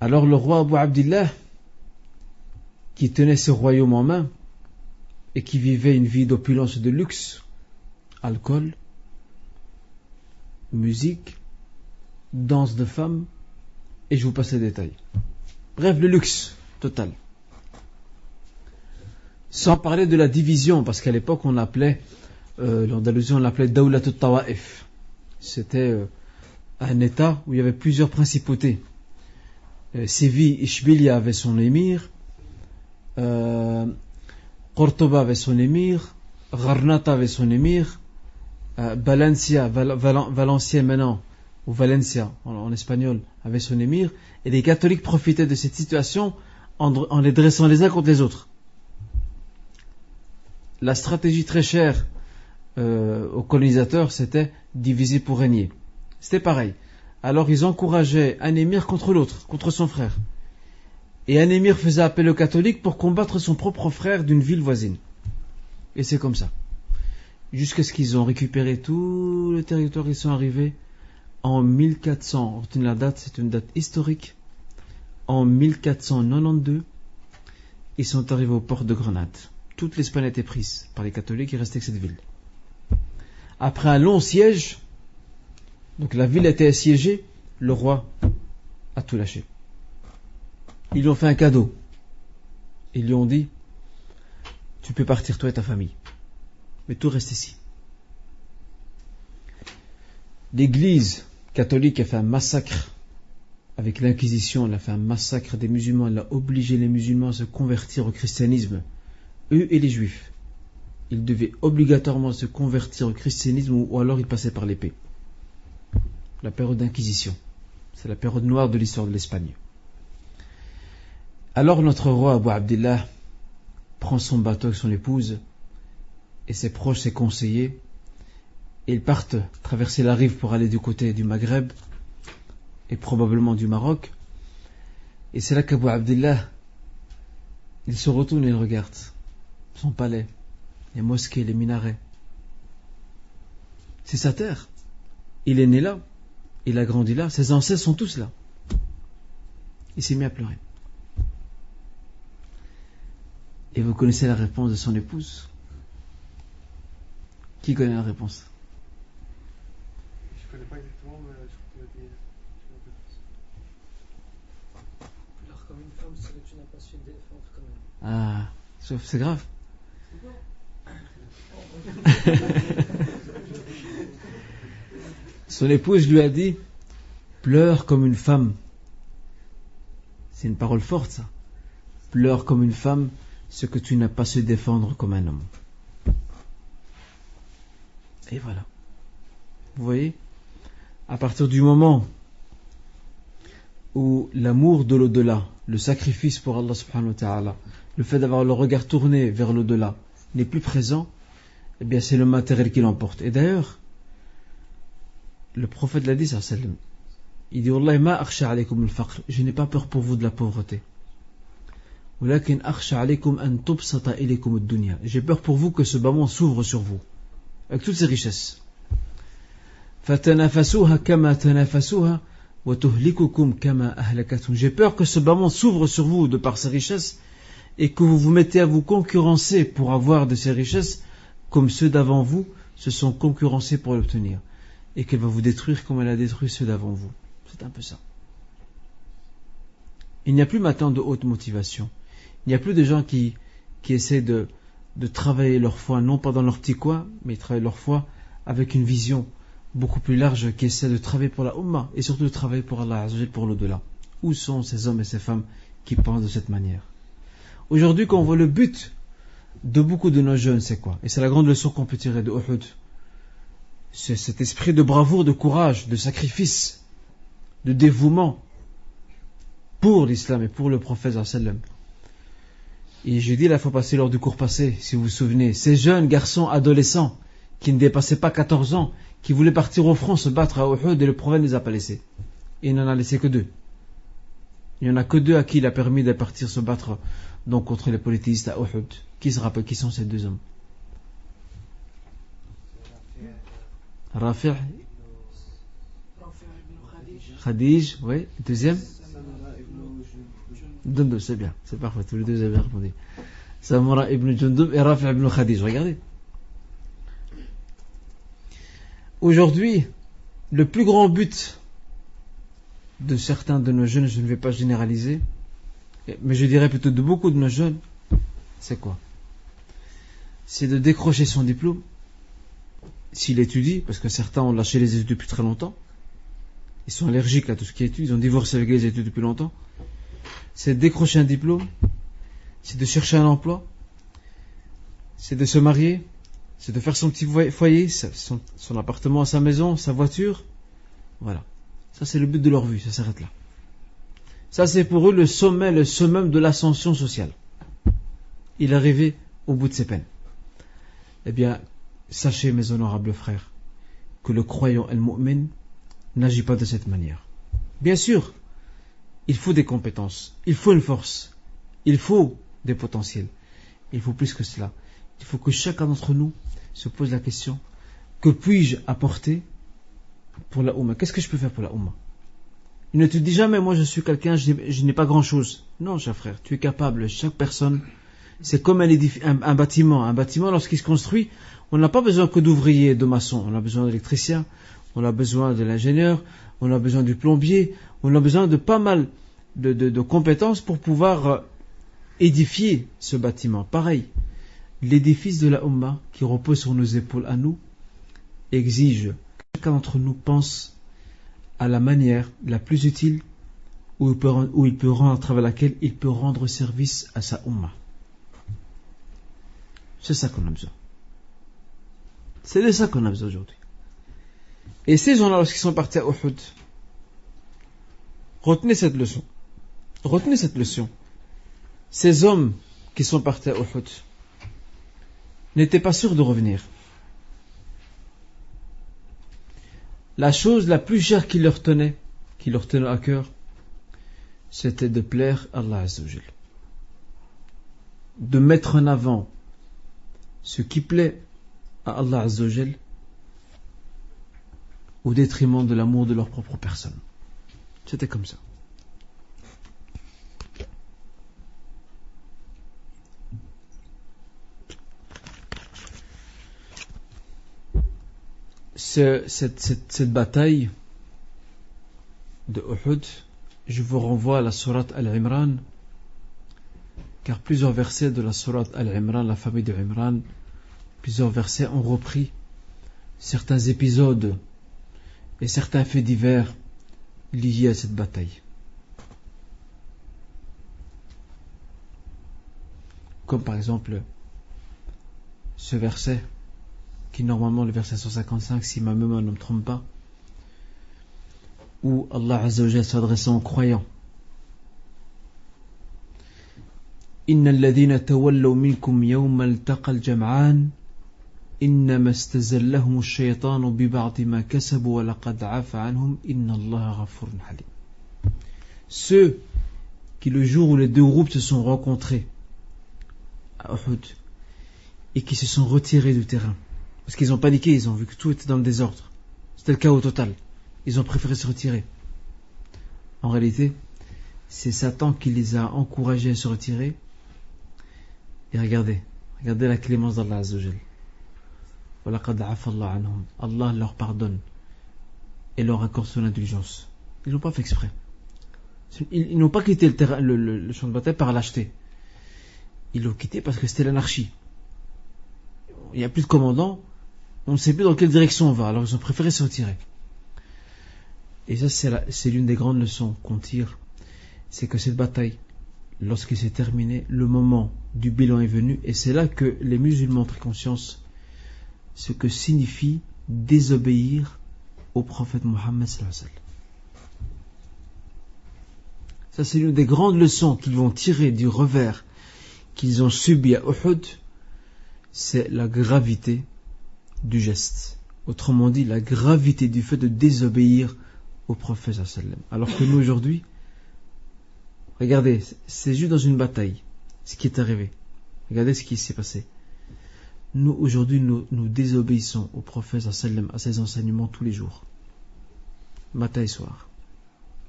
Alors le roi Abu Abdillah, qui tenait ce royaume en main et qui vivait une vie d'opulence et de luxe, alcool, musique, danse de femmes, et je vous passe les détails. Bref, le luxe total. Sans parler de la division, parce qu'à l'époque on appelait, l'Andalousie on l'appelait Dawlat al-Tawa'if. C'était un état où il y avait plusieurs principautés. Séville, Ishbilia avait son émir, Cordoba avait son émir, Gharnata avait son émir, Valencia maintenant, ou Valencia en espagnol, avait son émir, et les catholiques profitaient de cette situation en les dressant les uns contre les autres. La stratégie très chère aux colonisateurs, c'était diviser pour régner. C'était pareil. Alors ils encourageaient un émir contre l'autre, contre son frère. Et un émir faisait appel aux catholiques pour combattre son propre frère d'une ville voisine. Et c'est comme ça. Jusqu'à ce qu'ils ont récupéré tout le territoire, ils sont arrivés en 1400. Retenez la date, c'est une date historique. En 1492, ils sont arrivés aux portes de Grenade. Toute l'Espagne a été prise par les catholiques, il restait que cette ville. Après un long siège, donc la ville a été assiégée, le roi a tout lâché. Ils lui ont fait un cadeau. Ils lui ont dit, tu peux partir toi et ta famille, mais tout reste ici. L'Église catholique a fait un massacre avec l'Inquisition, elle a fait un massacre des musulmans, elle a obligé les musulmans à se convertir au christianisme. Eux et les juifs, ils devaient obligatoirement se convertir au christianisme ou alors ils passaient par l'épée. La période d'Inquisition, c'est la période noire de l'histoire de l'Espagne. Alors notre roi Abu Abdillah prend son bateau avec son épouse et ses proches, ses conseillers, et ils partent traverser la rive pour aller du côté du Maghreb et probablement du Maroc. Et c'est là qu'Abu Abdillah, il se retourne et il regarde son palais, les mosquées, les minarets. C'est sa terre. Il est né là, il a grandi là, ses ancêtres sont tous là. Il s'est mis à pleurer. Et vous connaissez la réponse de son épouse? Qui connaît la réponse? Je ne connais pas exactement, mais je crois qu'il a dit. Alors, comme une femme, c'est que tu n'as pas su défendre quand même. Ah, c'est grave. Son épouse lui a dit, pleure comme une femme. C'est une parole forte, ça. Pleure comme une femme ce que tu n'as pas su défendre comme un homme. Et voilà. Vous voyez, à partir du moment où l'amour de l'au-delà, le sacrifice pour Allah subhanahu wa ta'ala, le fait d'avoir le regard tourné vers l'au-delà n'est plus présent, eh bien c'est le matériel qui l'emporte. Et d'ailleurs, le prophète l'a dit, sallallahu alayhi wa sallam, il dit, Wallahi ma akhsha alaykum al-faqr, je n'ai pas peur pour vous de la pauvreté. Walakin akhsha alaykum an tubsata ilaykum ad-dunya. J'ai peur pour vous que ce bas monde s'ouvre sur vous, avec toutes ses richesses. Fatanafasuha kama tanafasuha وَتُهْلِكُكُمْ كَمَا أَهْلَكَتْهُمْ. J'ai peur que ce bas monde s'ouvre sur vous de par ses richesses et que vous vous mettez à vous concurrencer pour avoir de ces richesses comme ceux d'avant vous se sont concurrencés pour l'obtenir, et qu'elle va vous détruire comme elle a détruit ceux d'avant vous. C'est un peu ça. Il n'y a plus maintenant de haute motivation. Il n'y a plus de gens qui essaient de travailler leur foi, non pas dans leur petit coin, mais ils travaillent leur foi avec une vision beaucoup plus large, qui essaie de travailler pour la Ummah et surtout de travailler pour Allah Azza wa Jal, pour l'au-delà. Où sont ces hommes et ces femmes qui pensent de cette manière? Aujourd'hui, quand on voit le but de beaucoup de nos jeunes, c'est quoi? Et c'est la grande leçon qu'on peut tirer de Uhud. C'est cet esprit de bravoure, de courage, de sacrifice, de dévouement pour l'islam et pour le prophète sallallahu alayhi wa sallam. Et j'ai dit la fois passée, lors du cours passé, si vous vous souvenez, ces jeunes garçons adolescents qui ne dépassaient pas 14 ans, qui voulaient partir au front se battre à Uhud, et le prophète ne les a pas laissés. Et il n'en a laissé que 2. Il n'y en a que 2 à qui il a permis de partir se battre donc contre les polythéistes à Uhud. Qui se rappelle qui sont ces 2 hommes? Rafi' Khadij, oui. Deuxième? Jundub, c'est bien, c'est parfait, tous les 2 avez répondu. Samura ibn Jundub et Rafi' ibn Khadij, regardez. Aujourd'hui, le plus grand but de certains de nos jeunes, je ne vais pas généraliser, mais je dirais plutôt de beaucoup de nos jeunes, c'est quoi? C'est de décrocher son diplôme, s'il étudie, parce que certains ont lâché les études depuis très longtemps, ils sont allergiques à tout ce qui est études, ils ont divorcé avec les études depuis longtemps. C'est de décrocher un diplôme, c'est de chercher un emploi, c'est de se marier, c'est de faire son petit foyer, son appartement, sa maison, sa voiture. Voilà. Ça, c'est le but de leur vie, ça s'arrête là. Ça, c'est pour eux le sommet, le summum de l'ascension sociale. Il est arrivé au bout de ses peines. Eh bien, sachez, mes honorables frères, que le croyant al-mu'min n'agit pas de cette manière. Bien sûr, il faut des compétences, il faut une force, il faut des potentiels. Il faut plus que cela. Il faut que chacun d'entre nous se pose la question: que puis-je apporter pour la Ummah? Qu'est-ce que je peux faire pour la Ummah? Il ne te dit jamais: moi je suis quelqu'un, je n'ai pas grand-chose. Non, cher frère, tu es capable. Chaque personne, c'est comme un bâtiment. Un bâtiment, lorsqu'il se construit, on n'a pas besoin que d'ouvriers et de maçons. On a besoin d'électriciens, on a besoin de l'ingénieur, on a besoin du plombier, on a besoin de pas mal de compétences pour pouvoir édifier ce bâtiment. Pareil, l'édifice de la Ummah qui repose sur nos épaules à nous exige que chacun d'entre nous pense à la manière la plus utile où il peut rendre, à travers laquelle il peut rendre service à sa Ummah. C'est ça qu'on a besoin. C'est de ça qu'on a besoin aujourd'hui. Et ces gens-là, lorsqu'ils sont partis à Uhud, retenez cette leçon. Retenez cette leçon. Ces hommes qui sont partis à Uhud n'étaient pas sûrs de revenir. La chose la plus chère qui leur tenait à cœur, c'était de plaire à Allah Azza wa Jal. De mettre en avant ce qui plaît à Allah Azza wa Jal au détriment de l'amour de leur propre personne. C'était comme ça. Cette bataille de Uhud, je vous renvoie à la sourate Al-Imran, car plusieurs versets de la sourate Al-Imran, la famille de Imran, plusieurs versets ont repris certains épisodes et certains faits divers liés à cette bataille. Comme par exemple ce verset, qui est normalement le verset 155, si ma mémoire ne me trompe pas, où Allah Azza wa Jalla s'adressant aux croyants: Inna alladhina tawallaw minkum yawma altaqa al-jam'an innama istazallahum ash-shaytanu bi ba'di ma kasabu wa laqad 'afa 'anhum inna Allaha ghafurun halim. Ceux qui, le jour où les 2 groupes se sont rencontrés à Uhud et qui se sont retirés du terrain, parce qu'ils ont paniqué, ils ont vu que tout était dans le désordre, c'était le chaos total, ils ont préféré se retirer. En réalité, c'est Satan qui les a encouragés à se retirer. Et regardez la clémence d'Allah Azza wa Jal. وَلَقَدْ عَفَى اللَّهُ عَنْهُمْ. Allah leur pardonne et leur accorde son indulgence. Ils n'ont pas fait exprès. Ils n'ont pas quitté le champ de bataille par lâcheté. Ils l'ont quitté parce que c'était l'anarchie. Il n'y a plus de commandant, on ne sait plus dans quelle direction on va, alors ils ont préféré se retirer. Et ça, c'est l'une des grandes leçons qu'on tire, c'est que cette bataille, lorsqu'elle s'est terminée, le moment du bilan est venu, et c'est là que les musulmans ont pris conscience ce que signifie désobéir au prophète Mohammed sallallahu alayhi wa sallam. Ça, c'est l'une des grandes leçons qu'ils vont tirer du revers qu'ils ont subi à Uhud, c'est la gravité du geste. Autrement dit, la gravité du fait de désobéir au prophète sallallahu alayhi wa sallam. Alors que nous aujourd'hui, regardez, c'est juste dans une bataille ce qui est arrivé. Regardez ce qui s'est passé. Nous aujourd'hui, nous désobéissons au prophète sallallahu alayhi wa sallam, à ses enseignements tous les jours, matin et soir.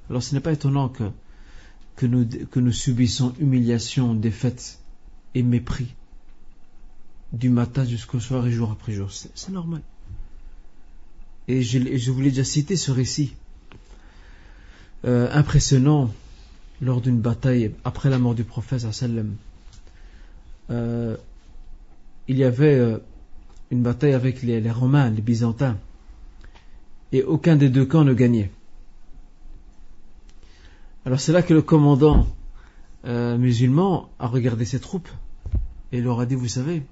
Alors ce n'est pas étonnant que nous subissons humiliation, défaite et mépris du matin jusqu'au soir et jour après jour. C'est normal. Et je vous l'ai déjà cité ce récit impressionnant lors d'une bataille après la mort du prophète sallallahu alayhi wa sallam. Il y avait une bataille avec les Romains, les Byzantins, et aucun des deux camps ne gagnait. Alors c'est là que le commandant musulman a regardé ses troupes et leur a dit, vous savez,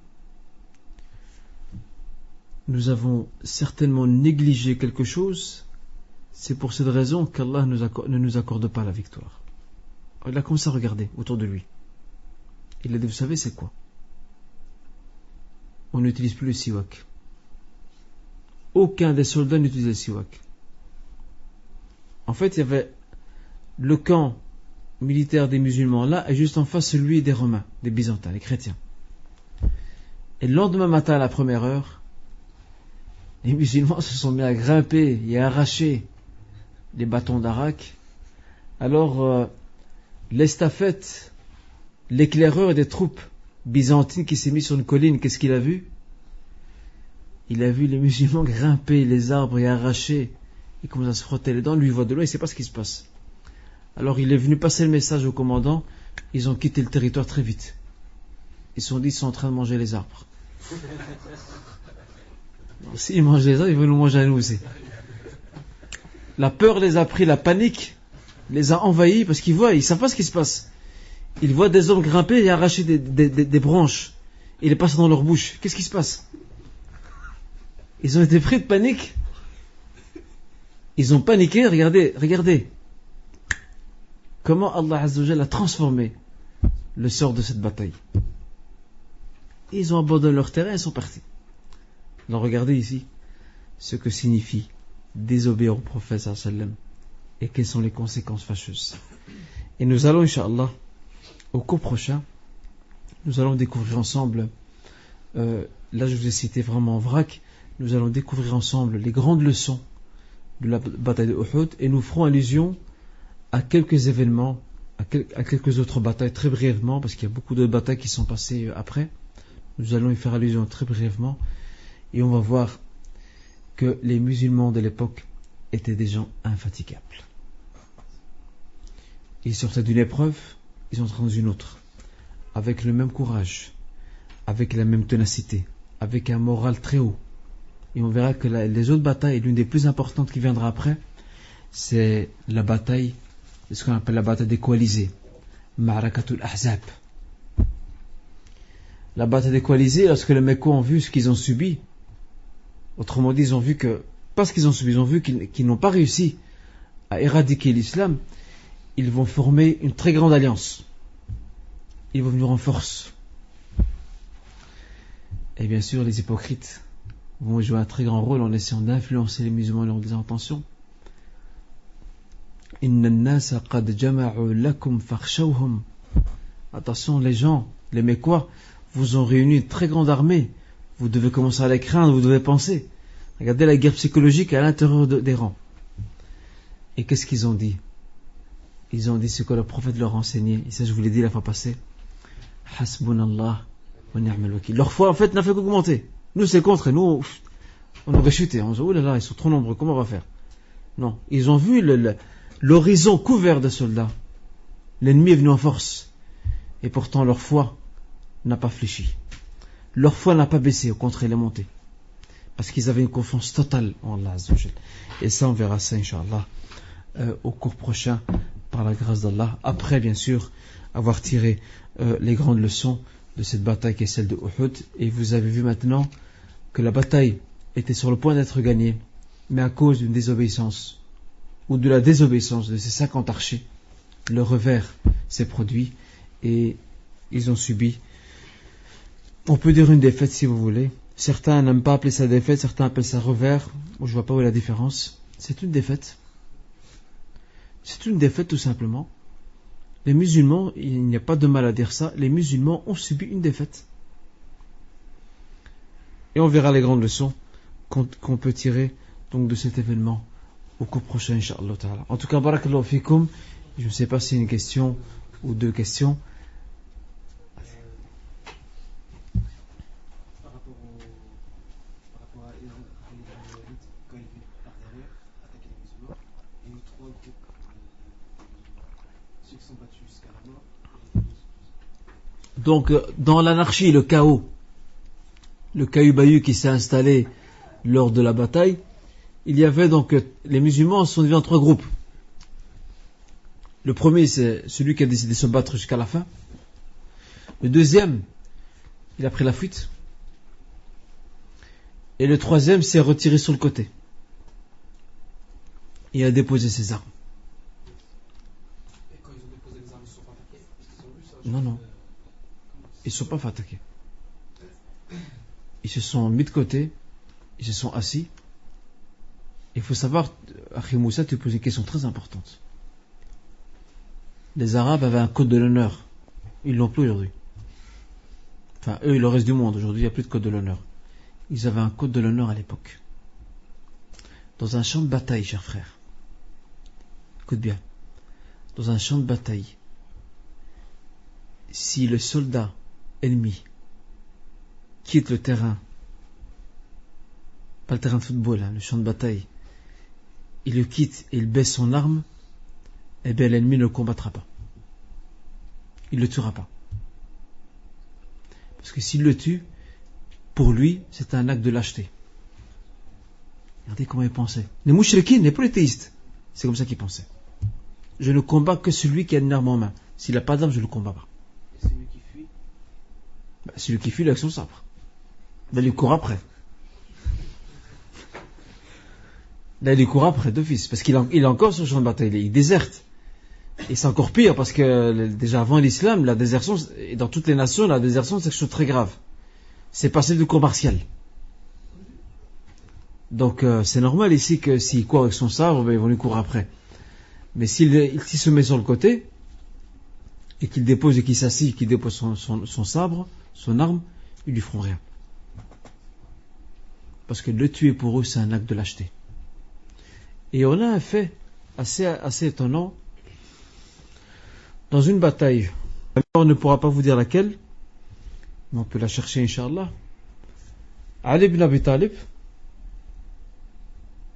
nous avons certainement négligé quelque chose, c'est pour cette raison qu'Allah ne nous accorde pas la victoire. Alors, il a commencé à regarder autour de lui. Il a dit, vous savez c'est quoi? On n'utilise plus le siwak. Aucun des soldats n'utilisait le siwak. En fait, il y avait le camp militaire des musulmans là, et juste en face celui des Romains, des Byzantins, les chrétiens. Et le lendemain matin à la première heure, les musulmans se sont mis à grimper et à arracher les bâtons d'arak. Alors l'estafette, l'éclaireur des troupes byzantines qui s'est mis sur une colline, qu'est-ce qu'il a vu? Il a vu les musulmans grimper les arbres et arracher. Il commence à se frotter les dents, lui il voit de loin, il ne sait pas ce qui se passe. Alors il est venu passer le message au commandant, ils ont quitté le territoire très vite. Ils se sont dit, ils sont en train de manger les arbres. S'ils mangent les arbres, ils vont nous manger à nous aussi. La peur les a pris, la panique les a envahis parce qu'ils voient, ils ne savent pas ce qui se passe. Ils voient des hommes grimper et arracher des branches et les passer dans leur bouche. Qu'est-ce qui se passe? Ils ont été pris de panique. Ils ont paniqué, regardez. Comment Allah Azza wa Jalla a transformé le sort de cette bataille. Et ils ont abandonné leur terrain et sont partis. Alors regardez ici ce que signifie désobéir au prophète sallallahu alayhi wa sallam et quelles sont les conséquences fâcheuses. Et nous allons, Inch'Allah, au cours prochain, nous allons découvrir ensemble, là je vous ai cité vraiment en vrac, nous allons découvrir ensemble les grandes leçons de la bataille de Uhud et nous ferons allusion à quelques événements, à quelques autres batailles très brièvement, parce qu'il y a beaucoup d'autres batailles qui sont passées après. Nous allons y faire allusion très brièvement et on va voir que les musulmans de l'époque étaient des gens infatigables. Ils sortaient d'une épreuve, ils entraient dans une autre, avec le même courage, avec la même ténacité, avec un moral très haut. Et on verra que les autres batailles, l'une des plus importantes qui viendra après, c'est la bataille, ce qu'on appelle la bataille des coalisés, Ma'rakatul Ahzab. La bataille des coalisés, lorsque les Mécois ont vu ce qu'ils ont subi, autrement dit, ils ont vu que, pas ce qu'ils ont subi, ils ont vu qu'ils n'ont pas réussi à éradiquer l'islam, ils vont former une très grande alliance. Ils vont venir en force. Et bien sûr, les hypocrites vont jouer un très grand rôle en essayant d'influencer les musulmans dans des intentions. Attention, les gens, les Mécois, vous ont réuni une très grande armée. Vous devez commencer à les craindre, vous devez penser. Regardez la guerre psychologique à l'intérieur des rangs. Et qu'est-ce qu'ils ont dit? Ils ont dit ce que le prophète leur a enseigné. Et ça, je vous l'ai dit la fois passée. Hasbunallah wa ni'mal wakil. Leur foi, en fait, n'a fait qu'augmenter. Nous, c'est contre. Et nous, on aurait chuté. On se dit, oh là là, ils sont trop nombreux. Comment on va faire? Non. Ils ont vu l'horizon couvert de soldats. L'ennemi est venu en force. Et pourtant, leur foi n'a pas fléchi. Leur foi n'a pas baissé. Au contraire, elle est montée. Parce qu'ils avaient une confiance totale en Allah Azza wa Jal. Et ça, on verra ça, Inch'Allah, au cours prochain, par la grâce d'Allah. Après, bien sûr, avoir tiré les grandes leçons de cette bataille qui est celle de Uhud. Et vous avez vu maintenant que la bataille était sur le point d'être gagnée, mais à cause d'une désobéissance, ou de la désobéissance de ces 50 archers, le revers s'est produit et ils ont subi, on peut dire une défaite si vous voulez. Certains n'aiment pas appeler ça défaite, certains appellent ça revers. Moi, je vois pas où est la différence. C'est une défaite. C'est une défaite tout simplement. Les musulmans, il n'y a pas de mal à dire ça, les musulmans ont subi une défaite. Et on verra les grandes leçons qu'on peut tirer donc de cet événement au cours prochain, Inch'Allah Ta'ala. En tout cas, barakallahu fikum. Je ne sais pas si c'est une question ou deux questions. Par rapport à Khalid ibn Walid, quand il est par derrière, attaquer les musulmans, il y a eu 3 groupes ceux qui sont battus jusqu'à la mort. Donc, dans l'anarchie, le chaos, le caillou-baillou qui s'est installé lors de la bataille, il y avait donc, les musulmans sont divisés en 3 groupes. Le premier, c'est celui qui a décidé de se battre jusqu'à la fin. Le deuxième, il a pris la fuite. Et le troisième s'est retiré sur le côté. Et a déposé ses armes. Et quand ils ont déposé les armes, ils ne se sont pas attaqués? Parce qu'ils ont vu ça. Non, non. Ils ne se sont pas fait attaquer. Ils se sont mis de côté. Ils se sont assis. Il faut savoir, Akhi Moussa, tu poses une question très importante. Les Arabes avaient un code de l'honneur. Ils l'ont plus aujourd'hui. Enfin, eux et le reste du monde. Aujourd'hui, il n'y a plus de code de l'honneur. Ils avaient un code de l'honneur à l'époque. Dans un champ de bataille, chers frères. Écoute bien. Dans un champ de bataille, si le soldat ennemi quitte le terrain, pas le terrain de football, le champ de bataille, il le quitte et il baisse son arme, eh bien l'ennemi ne le combattra pas. Il ne le tuera pas. Parce que s'il le tue, pour lui, c'est un acte de lâcheté. Regardez comment il pensait. Les mouchriquines, les polythéistes, c'est comme ça qu'ils pensaient. Je ne combats que celui qui a une arme en main. S'il n'a pas d'arme, je ne le combats pas. Et celui qui fuit? Celui qui fuit, il a son sabre. Là, il court après. Là, il court après d'office. Parce qu'il est encore sur le champ de bataille. Il déserte. Et c'est encore pire parce que déjà avant l'islam, la désertion, et dans toutes les nations, la désertion c'est quelque chose de très grave. C'est passer du cours martial. Donc c'est normal ici que s'il court avec son sabre, ben, ils vont lui courir après. Mais s'il se met sur le côté, et qu'il dépose et qu'il s'assit, qu'il dépose son sabre, son arme, ils lui feront rien. Parce que le tuer pour eux, c'est un acte de lâcheté. Et on a un fait assez étonnant. Dans une bataille, on ne pourra pas vous dire laquelle, mais on peut la chercher, Inch'Allah. Ali ibn Abi Talib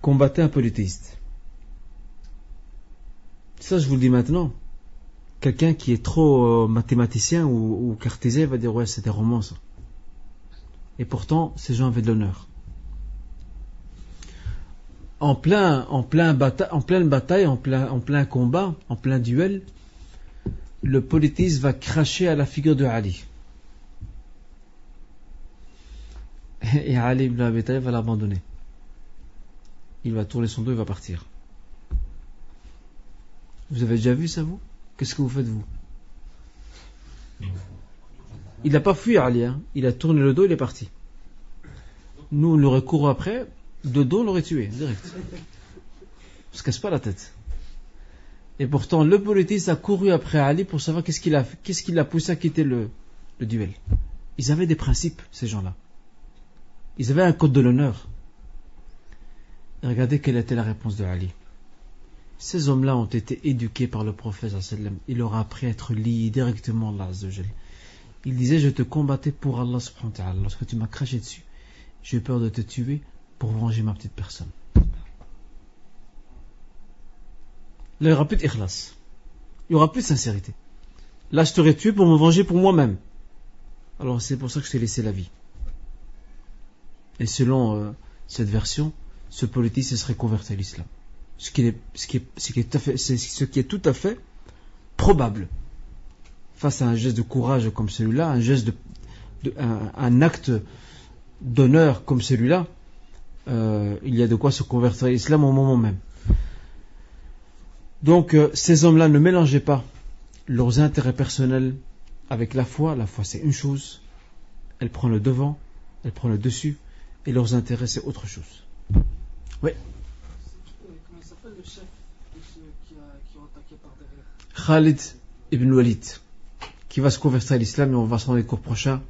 combattait un polythéiste. Ça, je vous le dis maintenant. Quelqu'un qui est trop mathématicien ou cartésien va dire ouais, c'est des romans ça. Et pourtant, ces gens avaient de l'honneur. En pleine bataille, en plein combat, en plein duel, le polythéiste va cracher à la figure de Ali. Et Ali ibn Abi Talib va l'abandonner. Il va tourner son dos et va partir. Vous avez déjà vu ça, vous? Qu'est-ce que vous faites, vous? Il n'a pas fui Ali, hein. Il a tourné le dos, il est parti. Nous, on l'aurait couru après, de dos, on l'aurait tué, direct. On se casse pas la tête. Et pourtant, le polythéiste a couru après Ali pour savoir qu'est-ce qui l'a poussé à quitter le duel. Ils avaient des principes, ces gens-là. Ils avaient un code de l'honneur. Et regardez quelle était la réponse de Ali. Ces hommes-là ont été éduqués par le prophète sallallahu alayhi wa sallam. Il leur a appris à être liés directement à Allah azza wa jal. Il disait, je te combattais pour Allah subhanahu wa ta'ala. Lorsque tu m'as craché dessus, j'ai eu peur de te tuer pour venger ma petite personne. Là, il n'y aura plus d'ikhlas. Il n'y aura plus de sincérité. Là, je t'aurais tué pour me venger pour moi-même. Alors, c'est pour ça que je t'ai laissé la vie. Et selon cette version, ce politique se serait converti à l'islam. Ce qui est tout à fait probable. Face à un geste de courage comme celui-là, un geste un acte d'honneur comme celui-là, il y a de quoi se convertir à l'islam au moment même. Donc, ces hommes-là ne mélangeaient pas leurs intérêts personnels avec la foi. La foi, c'est une chose. Elle prend le devant, elle prend le dessus, et leurs intérêts, c'est autre chose. Oui. Comment il s'appelle le chef de ceux qui ont attaqué par derrière? Khalid ibn Walid, qui va se convertir à l'islam, et on va se rendre au cours prochain,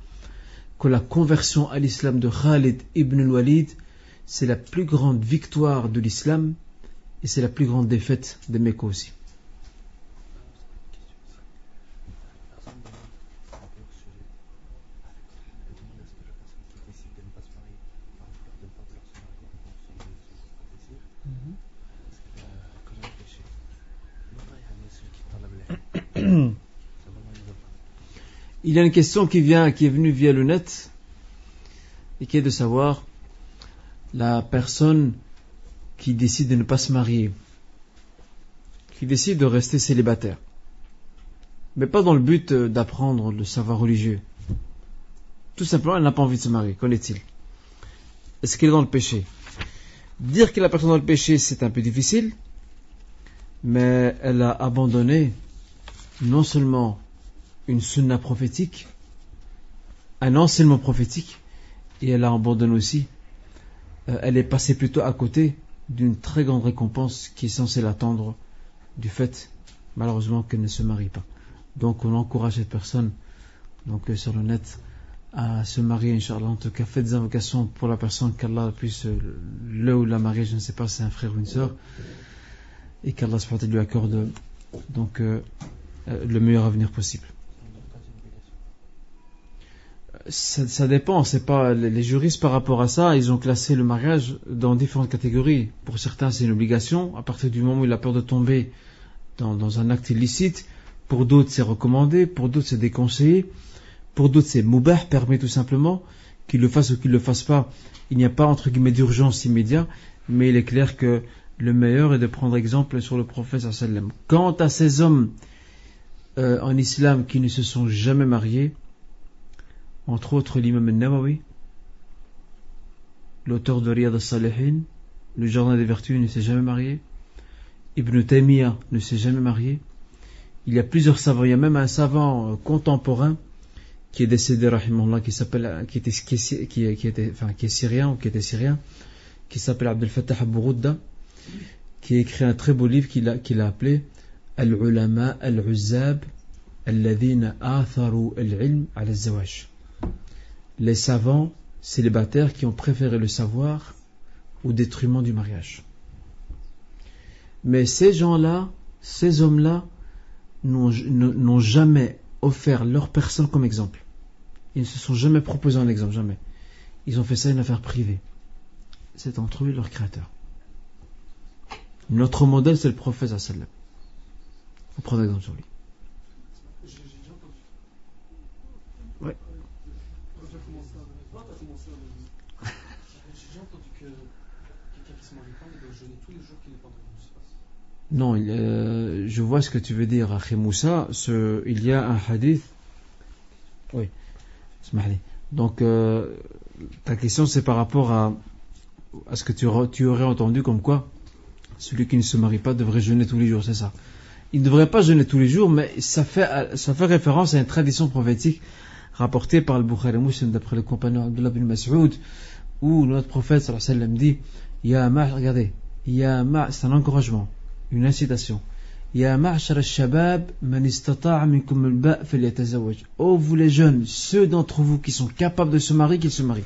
que la conversion à l'islam de Khalid ibn Walid, c'est la plus grande victoire de l'islam, et c'est la plus grande défaite des Mecca aussi. Il y a une question qui est venue via le net et qui est de savoir la personne qui décide de ne pas se marier, qui décide de rester célibataire, mais pas dans le but d'apprendre le savoir religieux. Tout simplement, elle n'a pas envie de se marier. Qu'en est-il? Est-ce qu'elle est dans le péché? Dire que la personne est dans le péché, c'est un peu difficile, mais elle a abandonné non seulement une sunna prophétique, un enseignement prophétique, et elle a abandonné aussi, elle est passée plutôt à côté d'une très grande récompense qui est censée l'attendre du fait, malheureusement, qu'elle ne se marie pas. Donc on encourage cette personne, donc sur le net, à se marier, Inch'Allah. En tout cas, faites des invocations pour la personne, qu'Allah puisse le ou la marier, je ne sais pas si c'est un frère ou une sœur, et qu'Allah lui accorde donc le meilleur avenir possible. Ça dépend, c'est pas les juristes par rapport à ça, ils ont classé le mariage dans différentes catégories. Pour certains, c'est une obligation à partir du moment où il a peur de tomber dans un acte illicite. Pour d'autres, c'est recommandé. Pour d'autres, c'est déconseillé. Pour d'autres, c'est moubah, permet tout simplement. Qu'il le fasse ou qu'il le fasse pas, il n'y a pas entre guillemets d'urgence immédiate. Mais il est clair que le meilleur est de prendre exemple sur le prophète sallallahu alayhi wa sallam. Quant à ces hommes en islam qui ne se sont jamais mariés, entre autres l'imam al-Nawawi, l'auteur de Riyad al-Salihin, le jardin des vertus, ne s'est jamais marié. Ibn Taymiyyah ne s'est jamais marié. Il y a plusieurs savants, il y a même un savant contemporain qui est décédé, rahimahullah, qui est syrien, qui s'appelle Abdel Fattah Abourouda, qui a écrit un très beau livre qu'il a appelé Al-Ulama Al-Uzzab Alladhina Atharu Al-Ilm Al-Zawaj. Les savants célibataires qui ont préféré le savoir au détriment du mariage. Mais ces gens-là, ces hommes-là, n'ont jamais offert leur personne comme exemple. Ils ne se sont jamais proposés un exemple, jamais. Ils ont fait ça une affaire privée. C'est entre eux et leur créateur. Notre modèle, c'est le prophète sallallahu alayhi wa sallam. Il faut prendre exemple sur lui. J'ai déjà entendu. Ouais. J'ai déjà entendu que quelqu'un qui se marie pas, il doit jeûner tous les jours qu'il n'est pas marié. Je sais pas si... Non, je vois ce que tu veux dire, Akhi Moussa. Il y a un hadith. Oui. Donc, ta question, c'est par rapport à ce que tu aurais entendu comme quoi celui qui ne se marie pas devrait jeûner tous les jours, c'est ça. Il ne devrait pas jeûner tous les jours, mais ça fait référence à une tradition prophétique rapportée par le Bukhari Muslim d'après le compagnon Abdullah bin Mas'ud, où notre prophète sallallahu alayhi wa sallam dit, regardez, c'est un encouragement, une incitation. Ya ma'shar al-shabab man istata'a minkum al-ba' falyatazawwaj. Oh vous les jeunes, ceux d'entre vous qui sont capables de se marier, qu'ils se marient.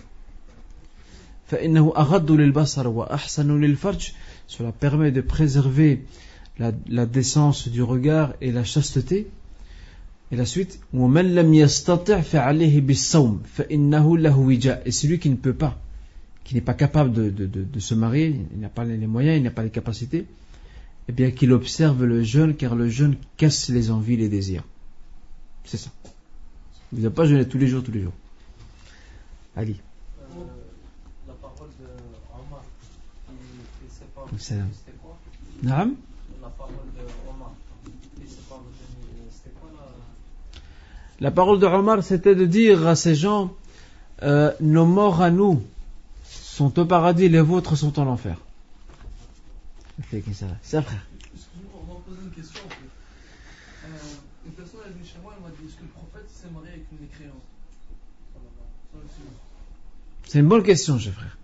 Fa innahu aghaddu lil-basar wa ahsanu lil-farj. Cela permet de préserver la décence du regard et la chasteté. Et la suite, وَمَنْ لَمْ يَسْتَطِعْ فَعَلَيْهِ بِالصَّوْمِ فَإِنَّهُ لَهُ وِجَاء. Et celui qui ne peut pas, qui n'est pas capable de se marier, il n'a pas les moyens, il n'a pas les capacités, eh bien qu'il observe le jeûne, car le jeûne casse les envies, les désirs. C'est ça. Il ne doit pas jeûner tous les jours. Ali. La parole de Omar qui sépare, Salam. c'était quoi? Naam. La parole de Omar qui sépare, c'était quoi La parole de Omar, c'était de dire à ces gens, nos morts à nous sont au paradis, les vôtres sont en enfer. C'est ça, frère. Excusez-moi, on m'a posé une question. En fait. Une personne est venue chez moi, elle m'a dit, est-ce que le prophète s'est marié avec une mécréante? C'est une bonne question, cher frère.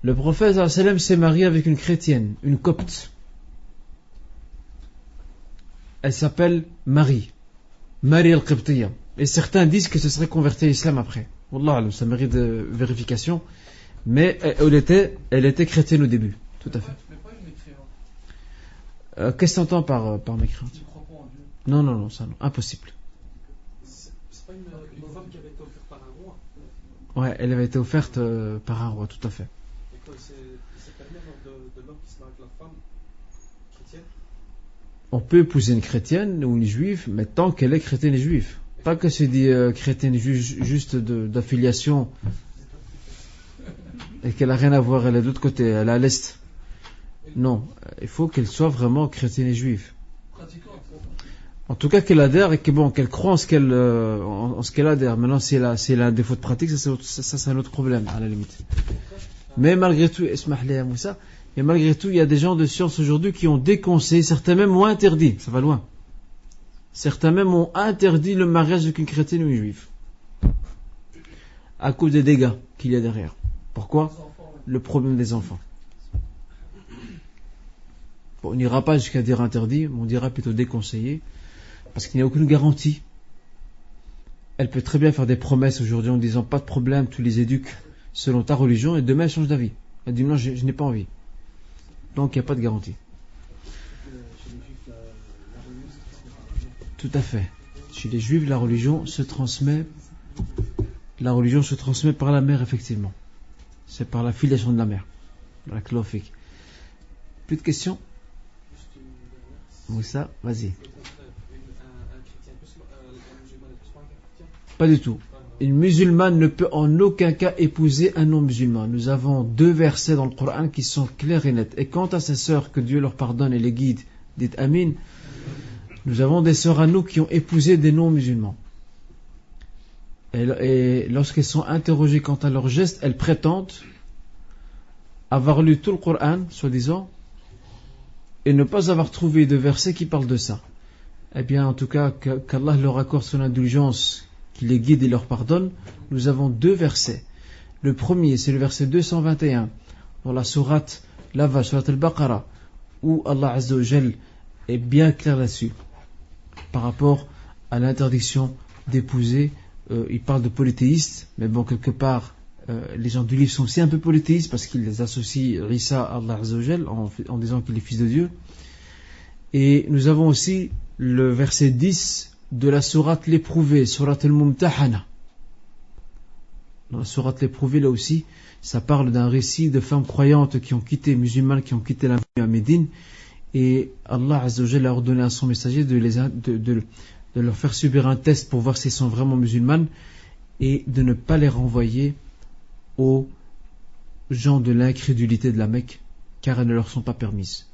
Le prophète sallallahu alayhi wa sallam s'est marié avec une chrétienne, une copte. Elle s'appelle Marie al-Qibtiyya. Et certains disent que ce serait converti à l'islam après. Wallah, ça mérite de vérification. Mais elle était chrétienne au début. Tout à fait. Mais pas une mécréante. Qu'est-ce que tu entends par mécréante? Je ne crois pas en Dieu. Non, ça non. Impossible. C'est pas une femme qui avait été offerte par un roi. Ouais, elle avait été offerte par un roi, tout à fait. Et quoi, c'est permis de l'homme qui se marie avec la femme chrétienne? On peut épouser une chrétienne ou une juive, mais tant qu'elle est chrétienne et juive. Pas que c'est dit chrétienne et juive juste d'affiliation et qu'elle n'a rien à voir, elle est de l'autre côté, elle est à l'est. Non, il faut qu'elle soit vraiment chrétienne et juive. Pratiquante. En tout cas qu'elle adhère et qu'elle croit en ce qu'elle adhère. Maintenant, si elle a un défaut de pratique, ça c'est un autre problème à la limite. Mais malgré tout, il y a des gens de science aujourd'hui qui ont déconseillé, certains même ont interdit, ça va loin. Certains même ont interdit le mariage avec une chrétienne ou une juive. À cause des dégâts qu'il y a derrière. Pourquoi? Le problème des enfants. Bon, on n'ira pas jusqu'à dire interdit, mais on dira plutôt déconseillé. Parce qu'il n'y a aucune garantie. Elle peut très bien faire des promesses aujourd'hui en disant pas de problème, tu les éduques selon ta religion, et demain elle change d'avis. Elle dit non, je n'ai pas envie. Donc il n'y a pas de garantie. Tout à fait. Chez les juifs, la religion se transmet par la mère, effectivement. C'est par la filiation de la mère. La chlophique. Plus de questions? Moussa, vas-y. Pas du tout. Une musulmane ne peut en aucun cas épouser un non-musulman. Nous avons 2 versets dans le Coran qui sont clairs et nets. Et quant à ces sœurs, que Dieu leur pardonne et les guide, dites Amin, nous avons des sœurs à nous qui ont épousé des non-musulmans. Et lorsqu'elles sont interrogées quant à leurs gestes, elles prétendent avoir lu tout le Coran, soi-disant, et ne pas avoir trouvé de verset qui parle de ça. Eh bien, en tout cas, qu'Allah leur accorde son indulgence, qu'il les guide et leur pardonne. Nous avons 2 versets. Le premier, c'est le verset 221, dans la sourate Lava, sourate al-Baqarah, où Allah Azza wa Jal est bien clair là-dessus, par rapport à l'interdiction d'épouser. Il parle de polythéistes, mais bon, quelque part, les gens du livre sont aussi un peu polythéistes, parce qu'ils les associent Isa à Allah Azza wa Jal, en disant qu'il est fils de Dieu. Et nous avons aussi le verset 10 de la sourate l'éprouvé, sourate al-Mumtahana. Dans la sourate l'éprouvé, là aussi, ça parle d'un récit de femmes croyantes qui ont quitté, musulmanes qui ont quitté la à Médine, et Allah Azza wa Jalla a ordonné à son messager de leur faire subir un test pour voir s'ils sont vraiment musulmanes, et de ne pas les renvoyer aux gens de l'incrédulité de la Mecque, car elles ne leur sont pas permises.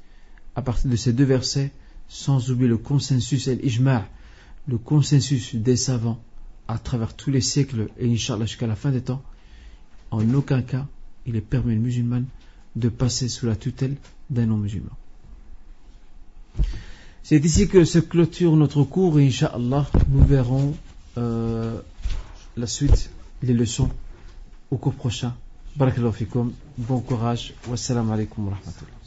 À partir de ces 2 versets, sans oublier le consensus et l'ijma', le consensus des savants à travers tous les siècles et Inch'Allah jusqu'à la fin des temps, en aucun cas il est permis aux musulmans de passer sous la tutelle d'un non-musulman. C'est ici que se clôture notre cours et Inch'Allah nous verrons la suite, les leçons au cours prochain. Barakallahu fikum, bon courage, wassalamu alaikum wa rahmatullah.